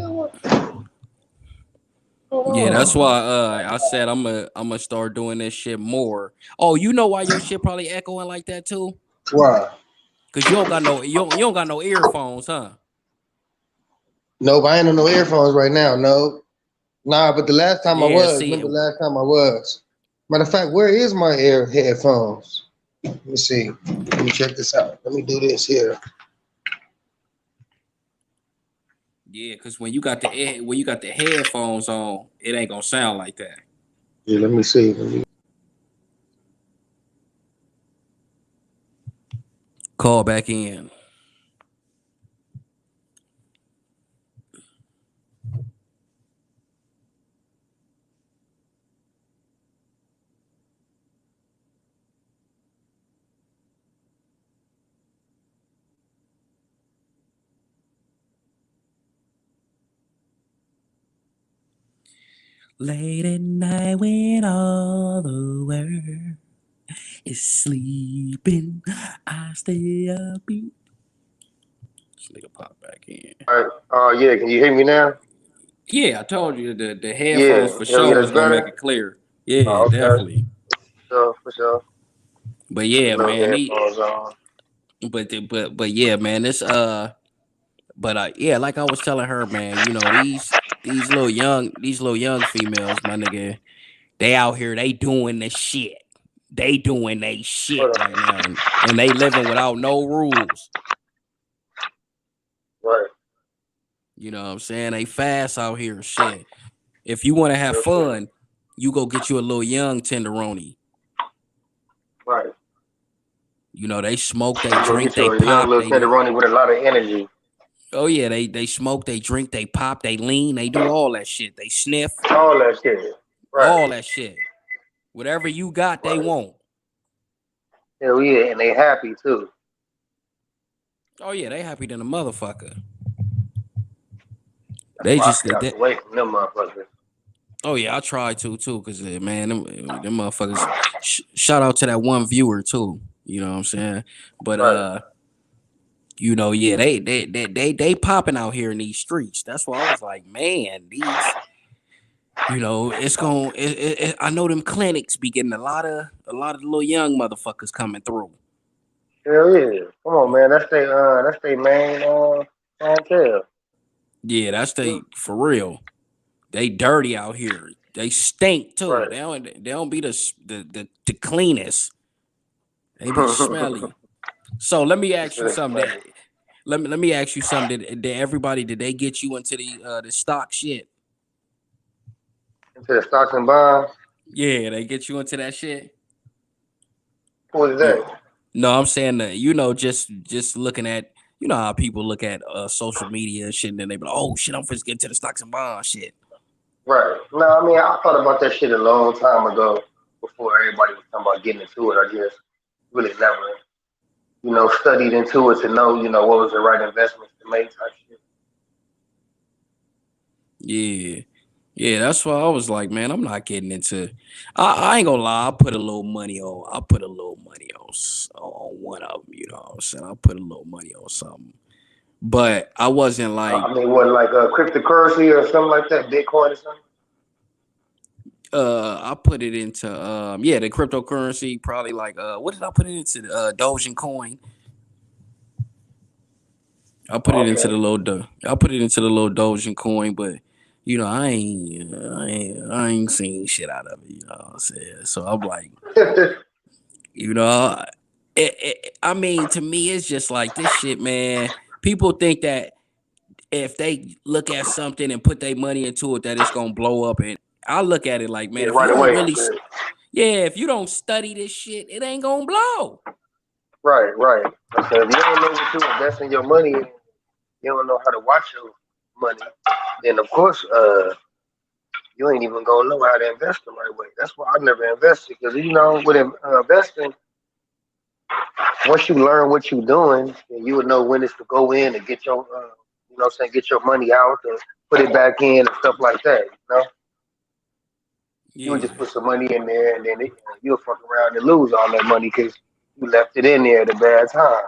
[SPEAKER 1] Yeah, that's
[SPEAKER 2] Oh.
[SPEAKER 1] why I said I'm gonna start doing this shit more. Oh, you know why your shit probably echoing like that too?
[SPEAKER 2] Why?
[SPEAKER 1] Cause you don't got no earphones, huh?
[SPEAKER 2] Nope, I ain't on no earphones right now. No. Nah, but the last time I
[SPEAKER 1] Yeah,
[SPEAKER 2] was,
[SPEAKER 1] see,
[SPEAKER 2] remember the last time I was. Matter of fact, where is my ear headphones? Let me see. Let me check this out. Let me do this here.
[SPEAKER 1] yeah, cause when you got the headphones on, it ain't gonna sound like that.
[SPEAKER 2] Yeah, let me see. Let me...
[SPEAKER 1] Call back in. Late at night when all the world is sleeping, I stay up This nigga pop back in.
[SPEAKER 2] All right. Yeah. Can you hear me now?
[SPEAKER 1] Yeah, I told you the headphones
[SPEAKER 2] Yeah.
[SPEAKER 1] for
[SPEAKER 2] Yeah.
[SPEAKER 1] sure
[SPEAKER 2] Yeah.
[SPEAKER 1] was
[SPEAKER 2] It's
[SPEAKER 1] gonna make
[SPEAKER 2] better.
[SPEAKER 1] it clear. Yeah,
[SPEAKER 2] Oh, okay.
[SPEAKER 1] definitely.
[SPEAKER 2] For sure.
[SPEAKER 1] But
[SPEAKER 2] Put the
[SPEAKER 1] yeah,
[SPEAKER 2] little
[SPEAKER 1] man.
[SPEAKER 2] headphones on.
[SPEAKER 1] But yeah, man. Yeah, like I was telling her, man. You know these little young females, my nigga. They out here, they doing the shit. They doing they shit
[SPEAKER 2] Hold
[SPEAKER 1] right
[SPEAKER 2] on.
[SPEAKER 1] now, and they living without no rules.
[SPEAKER 2] Right.
[SPEAKER 1] You know what I'm saying? They fast out here, shit. If you want to have
[SPEAKER 2] Real shit.
[SPEAKER 1] fun, you go get you a little young tenderoni.
[SPEAKER 2] Right.
[SPEAKER 1] You know, they smoke, they
[SPEAKER 2] You go
[SPEAKER 1] drink,
[SPEAKER 2] get
[SPEAKER 1] they
[SPEAKER 2] you a young
[SPEAKER 1] pop,
[SPEAKER 2] little tenderoni with a lot of energy.
[SPEAKER 1] oh yeah, they smoke, they drink, they pop, they lean, they do all that shit. They sniff,
[SPEAKER 2] All that shit. Right.
[SPEAKER 1] all that shit. Whatever you got, they
[SPEAKER 2] Right.
[SPEAKER 1] want.
[SPEAKER 2] Hell yeah, and they happy too.
[SPEAKER 1] Oh yeah, they happy than a motherfucker.
[SPEAKER 2] That's
[SPEAKER 1] They
[SPEAKER 2] why I
[SPEAKER 1] just
[SPEAKER 2] stay out
[SPEAKER 1] they,
[SPEAKER 2] the way from them motherfuckers.
[SPEAKER 1] oh yeah, I try to too, cause man, them motherfuckers. Shout out to that one viewer too. You know what I'm saying? But
[SPEAKER 2] Right.
[SPEAKER 1] you know, yeah, they popping out here in these streets. That's why I was like, man, these, you know, I know them clinics be getting a lot of little young motherfuckers coming through.
[SPEAKER 2] Hell yeah. Come on, man. That's they main clientele.
[SPEAKER 1] Yeah, that's they for real. They dirty out here. They stink too.
[SPEAKER 2] Right.
[SPEAKER 1] They don't be the cleanest. They be smelly. So let me
[SPEAKER 2] This
[SPEAKER 1] ask you
[SPEAKER 2] is
[SPEAKER 1] something.
[SPEAKER 2] funny.
[SPEAKER 1] Let me ask you something. Did they get you into the stock shit?
[SPEAKER 2] Into the stocks and bonds.
[SPEAKER 1] Yeah, they get you into that shit.
[SPEAKER 2] What is
[SPEAKER 1] You
[SPEAKER 2] that?
[SPEAKER 1] no, I'm saying that you know just looking at you know how people look at social media and shit, and then they be like, oh shit, I'm first getting to the stocks and bonds shit.
[SPEAKER 2] Right. No, I mean I thought about that shit a long time ago before everybody was talking about getting into it. I just really never, studied into it to know, what was the right investments to make type shit.
[SPEAKER 1] Yeah. Yeah, that's why I was like, man, I'm not getting into. I ain't gonna lie. I put a little money on. I put a little money on one of them. You know what I'm saying? I put a little money on something, but I wasn't like.
[SPEAKER 2] I mean, what like cryptocurrency or something like that, Bitcoin or something?
[SPEAKER 1] I put it into yeah, the cryptocurrency. Probably like what did I put it into? Dogecoin Coin. I put it
[SPEAKER 2] Oh,
[SPEAKER 1] into
[SPEAKER 2] okay.
[SPEAKER 1] the I put it into the little Dogecoin Coin, but you know I ain't seen shit out of it. You know what I'm saying? So I'm like. You know, I mean, to me, it's just like this shit, man. People think that if they look at something and put their money into it, that it's gonna blow up. And I look at it like, man,
[SPEAKER 2] Yeah,
[SPEAKER 1] if you
[SPEAKER 2] right
[SPEAKER 1] don't
[SPEAKER 2] away.
[SPEAKER 1] really, yeah, if you don't study this shit, it ain't gonna blow.
[SPEAKER 2] Right. So if you don't know what you investing your money in, you don't know how to watch your money, then of course, you ain't even gonna know how to invest the right way. That's why I never invested because with investing, once you learn what you're doing, then you would know when it's to go in and get your, get your money out and put it back in and stuff like that. You would just
[SPEAKER 1] Yeah,
[SPEAKER 2] put some money in there and then you'll fuck around and lose all that money because you left it in there at a bad time.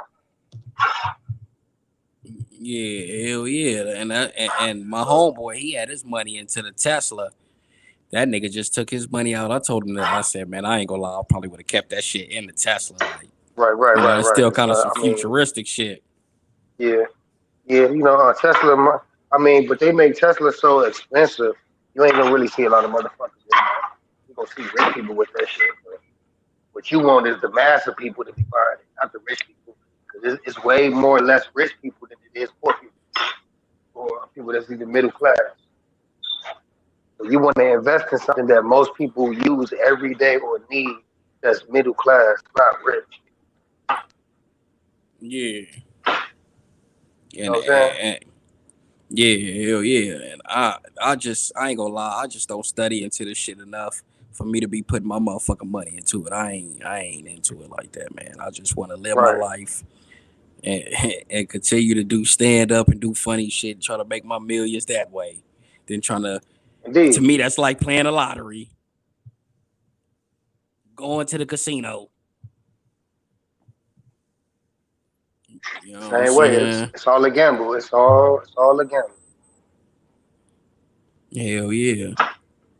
[SPEAKER 1] yeah, hell yeah. And my homeboy, he had his money into the Tesla. That nigga just took his money out. I told him that. I said, man, I ain't gonna lie. I probably would have kept that shit in the Tesla. Like, you know, it's still
[SPEAKER 2] Right.
[SPEAKER 1] kind of some
[SPEAKER 2] I mean,
[SPEAKER 1] futuristic shit.
[SPEAKER 2] yeah, yeah. Tesla. I mean, but they make Tesla so expensive, you ain't gonna really see a lot of motherfuckers. You gonna see rich people with that shit. But what you want is the mass of people to be buying it, not the rich people, because it's way more or less rich people than it is poor people or people that's even middle class. So you want to invest in something that most people use every day or need that's middle class, not rich.
[SPEAKER 1] Yeah,
[SPEAKER 2] You know
[SPEAKER 1] and,
[SPEAKER 2] what I'm saying?
[SPEAKER 1] and yeah, hell yeah. And I ain't gonna lie, I just don't study into this shit enough for me to be putting my motherfucking money into it. I ain't into it like that, man. I just wanna live my
[SPEAKER 2] Right.
[SPEAKER 1] life and and continue to do stand up and do funny shit and try to make my millions that way. Then trying to
[SPEAKER 2] Indeed.
[SPEAKER 1] me that's like playing a lottery, going to the casino. You know what I'm
[SPEAKER 2] Same way.
[SPEAKER 1] saying?
[SPEAKER 2] It's all a gamble. It's all a gamble.
[SPEAKER 1] Hell yeah.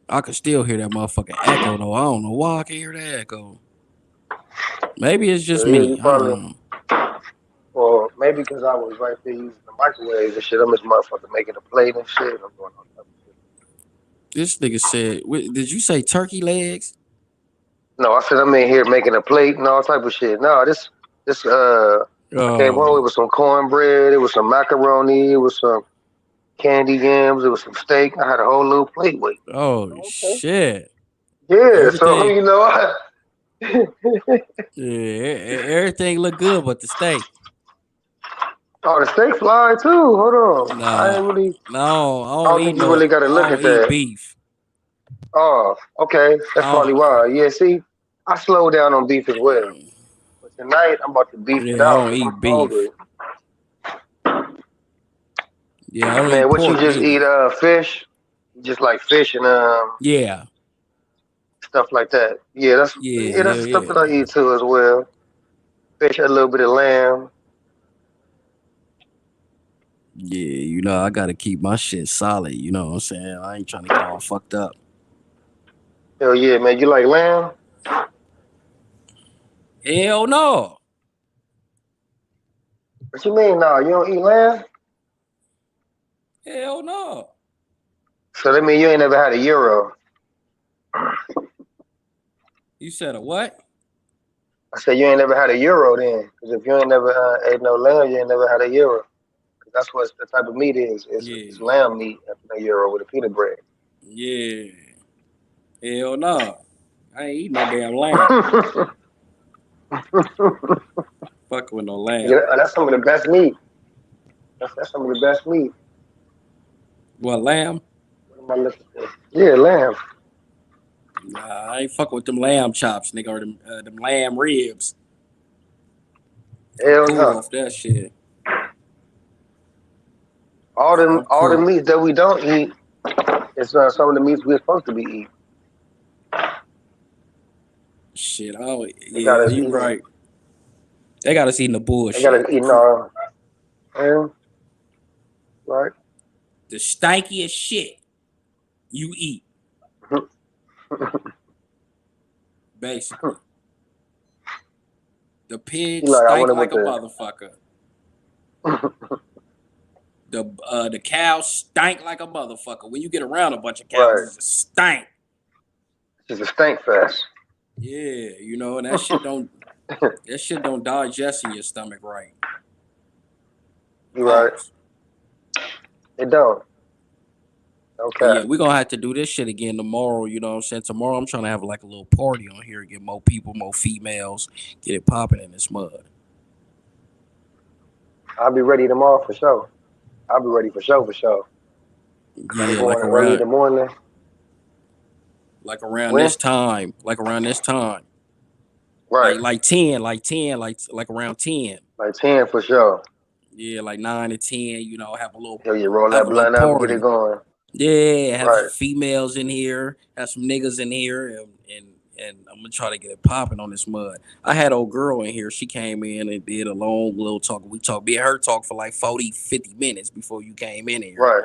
[SPEAKER 1] I can still hear that motherfucking echo though. I don't know why I can hear that echo. Maybe it's just
[SPEAKER 2] So yeah, you
[SPEAKER 1] me. I don't
[SPEAKER 2] probably,
[SPEAKER 1] know.
[SPEAKER 2] or maybe because I was right there using the microwave and shit. I'm this motherfucker making a plate and shit. I'm doing all type of shit.
[SPEAKER 1] This nigga said, did you say turkey legs?
[SPEAKER 2] No, I said I'm in here making a plate and all type of shit. No, this I came home. It
[SPEAKER 1] Oh,
[SPEAKER 2] was some cornbread. It was some macaroni. It was some candy yams. It was some steak. I had a whole little plate with.
[SPEAKER 1] oh
[SPEAKER 2] Okay.
[SPEAKER 1] shit.
[SPEAKER 2] Yeah. So
[SPEAKER 1] Everything,
[SPEAKER 2] you know,
[SPEAKER 1] yeah, everything look good but the steak.
[SPEAKER 2] oh, the steak fly too. Hold on. I
[SPEAKER 1] Nah,
[SPEAKER 2] ain't really.
[SPEAKER 1] no,
[SPEAKER 2] I don't think you really got to
[SPEAKER 1] I
[SPEAKER 2] look
[SPEAKER 1] don't
[SPEAKER 2] at
[SPEAKER 1] eat
[SPEAKER 2] that.
[SPEAKER 1] beef.
[SPEAKER 2] Oh, okay.
[SPEAKER 1] I
[SPEAKER 2] That's probably
[SPEAKER 1] don't,
[SPEAKER 2] why. Yeah. See, I slowed down on beef as well. But tonight I'm about to beef it
[SPEAKER 1] yeah, I
[SPEAKER 2] out
[SPEAKER 1] don't
[SPEAKER 2] because I'm
[SPEAKER 1] eat
[SPEAKER 2] hungry.
[SPEAKER 1] beef. Yeah, I don't eat
[SPEAKER 2] Man, what you
[SPEAKER 1] pork
[SPEAKER 2] just eat?
[SPEAKER 1] neither.
[SPEAKER 2] Fish. You just like fish and
[SPEAKER 1] Yeah,
[SPEAKER 2] stuff like that. Yeah,
[SPEAKER 1] yeah,
[SPEAKER 2] that's
[SPEAKER 1] hell
[SPEAKER 2] the stuff that
[SPEAKER 1] yeah.
[SPEAKER 2] I eat too as well. Fish, a little bit of lamb.
[SPEAKER 1] Yeah, I gotta keep my shit solid, you know what I'm saying? I ain't trying to get all fucked up.
[SPEAKER 2] Hell yeah, man. You like lamb?
[SPEAKER 1] Hell no.
[SPEAKER 2] What you mean? No, you don't eat lamb?
[SPEAKER 1] Hell no.
[SPEAKER 2] So that mean you ain't never had a euro.
[SPEAKER 1] You said a what?
[SPEAKER 2] I said you ain't never had a euro then, because if you ain't never ate no lamb, you ain't never had a euro. 'Cause that's what the type of meat is. It's
[SPEAKER 1] Yeah.
[SPEAKER 2] lamb meat and a euro with a pita bread.
[SPEAKER 1] Yeah. Hell no. I ain't eat no damn lamb. Fuck with no lamb.
[SPEAKER 2] Yeah, that's some of the best meat. That's some of the best meat.
[SPEAKER 1] What lamb?
[SPEAKER 2] What am I looking for? Yeah, lamb.
[SPEAKER 1] Nah, I ain't fuck with them lamb chops, nigga, or them lamb ribs. I'm
[SPEAKER 2] Hell
[SPEAKER 1] cool
[SPEAKER 2] no.
[SPEAKER 1] off that shit. I'm
[SPEAKER 2] All the
[SPEAKER 1] cool.
[SPEAKER 2] meats that we don't eat is some of the meats we're supposed to be eating.
[SPEAKER 1] Shit. Oh
[SPEAKER 2] They got
[SPEAKER 1] yeah,
[SPEAKER 2] us
[SPEAKER 1] you
[SPEAKER 2] eating.
[SPEAKER 1] right. They got us eating the
[SPEAKER 2] They got us
[SPEAKER 1] bullshit.
[SPEAKER 2] eating our. Yeah, right.
[SPEAKER 1] The stankiest shit you eat, basically. The pig
[SPEAKER 2] You like, I
[SPEAKER 1] stank
[SPEAKER 2] wonder
[SPEAKER 1] like
[SPEAKER 2] what
[SPEAKER 1] a
[SPEAKER 2] the.
[SPEAKER 1] motherfucker. The cow stank like a motherfucker. When you get around a bunch of cows,
[SPEAKER 2] Right.
[SPEAKER 1] it just stank.
[SPEAKER 2] It's just a stank fest.
[SPEAKER 1] Yeah, and that shit don't digest in your stomach right.
[SPEAKER 2] You right.
[SPEAKER 1] Pause.
[SPEAKER 2] It don't.
[SPEAKER 1] But
[SPEAKER 2] Okay.
[SPEAKER 1] yeah, we're gonna have to do this shit again tomorrow, you know what I'm saying? Tomorrow I'm trying to have like a little party on here, get more people, more females, get it popping in this mud.
[SPEAKER 2] I'll be ready tomorrow for sure. I'll be ready for sure, for sure. Cause I'm
[SPEAKER 1] Yeah,
[SPEAKER 2] going early in the morning.
[SPEAKER 1] like around
[SPEAKER 2] When?
[SPEAKER 1] this time. Like around this time.
[SPEAKER 2] Right.
[SPEAKER 1] Like 10, like around 10.
[SPEAKER 2] Like 10 for sure.
[SPEAKER 1] Yeah, like 9 to 10, have a little
[SPEAKER 2] Hell, you roll
[SPEAKER 1] have
[SPEAKER 2] that
[SPEAKER 1] a little
[SPEAKER 2] blunt up, get it
[SPEAKER 1] party.
[SPEAKER 2] going.
[SPEAKER 1] Yeah, have some
[SPEAKER 2] Right.
[SPEAKER 1] females in here, have some niggas in here, and I'm gonna try to get it popping on this mud. I had old girl in here. She came in and did a long little talk. We talked, me and her talk for like 40, 50 minutes before you came in here.
[SPEAKER 2] Right.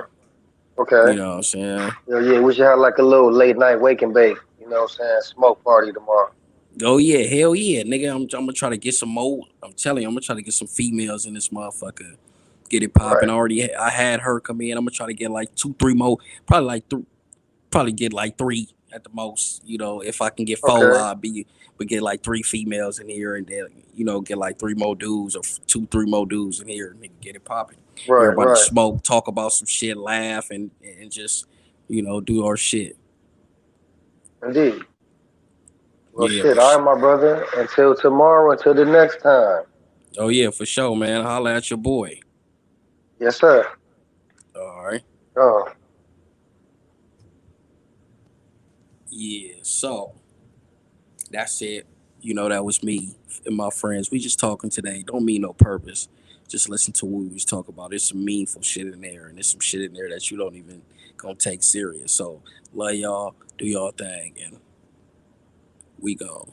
[SPEAKER 2] Okay.
[SPEAKER 1] You know what I'm saying?
[SPEAKER 2] Hell yeah, we should have like a little late night wake and bake. You know what I'm saying? Smoke party tomorrow.
[SPEAKER 1] Oh yeah, hell yeah, nigga. I'm gonna try to get some more. I'm telling you, I'm gonna try to get some females in this motherfucker. Get it popping.
[SPEAKER 2] Right.
[SPEAKER 1] I had her come in. I'm gonna try to get like two, three more. Probably like probably get like three at the most. If I can get four,
[SPEAKER 2] Okay.
[SPEAKER 1] I'll be but get like three females in here and then get like three more dudes or two, three more dudes in here and nigga get it popping.
[SPEAKER 2] Right.
[SPEAKER 1] Everybody
[SPEAKER 2] Right.
[SPEAKER 1] smoke, talk about some shit, laugh and just do our shit.
[SPEAKER 2] Indeed. Well,
[SPEAKER 1] Yeah,
[SPEAKER 2] shit. All right, my brother. Until tomorrow. Until the next time.
[SPEAKER 1] oh yeah, for sure, man. Holla at your boy.
[SPEAKER 2] Yes, sir.
[SPEAKER 1] All right.
[SPEAKER 2] Oh.
[SPEAKER 1] Yeah. So that's it. That was me and my friends. We just talking today. Don't mean no purpose. Just listen to what we was talking about. There's some meaningful shit in there, and there's some shit in there that you don't even gonna take serious. So love y'all. Do y'all thing, and we go.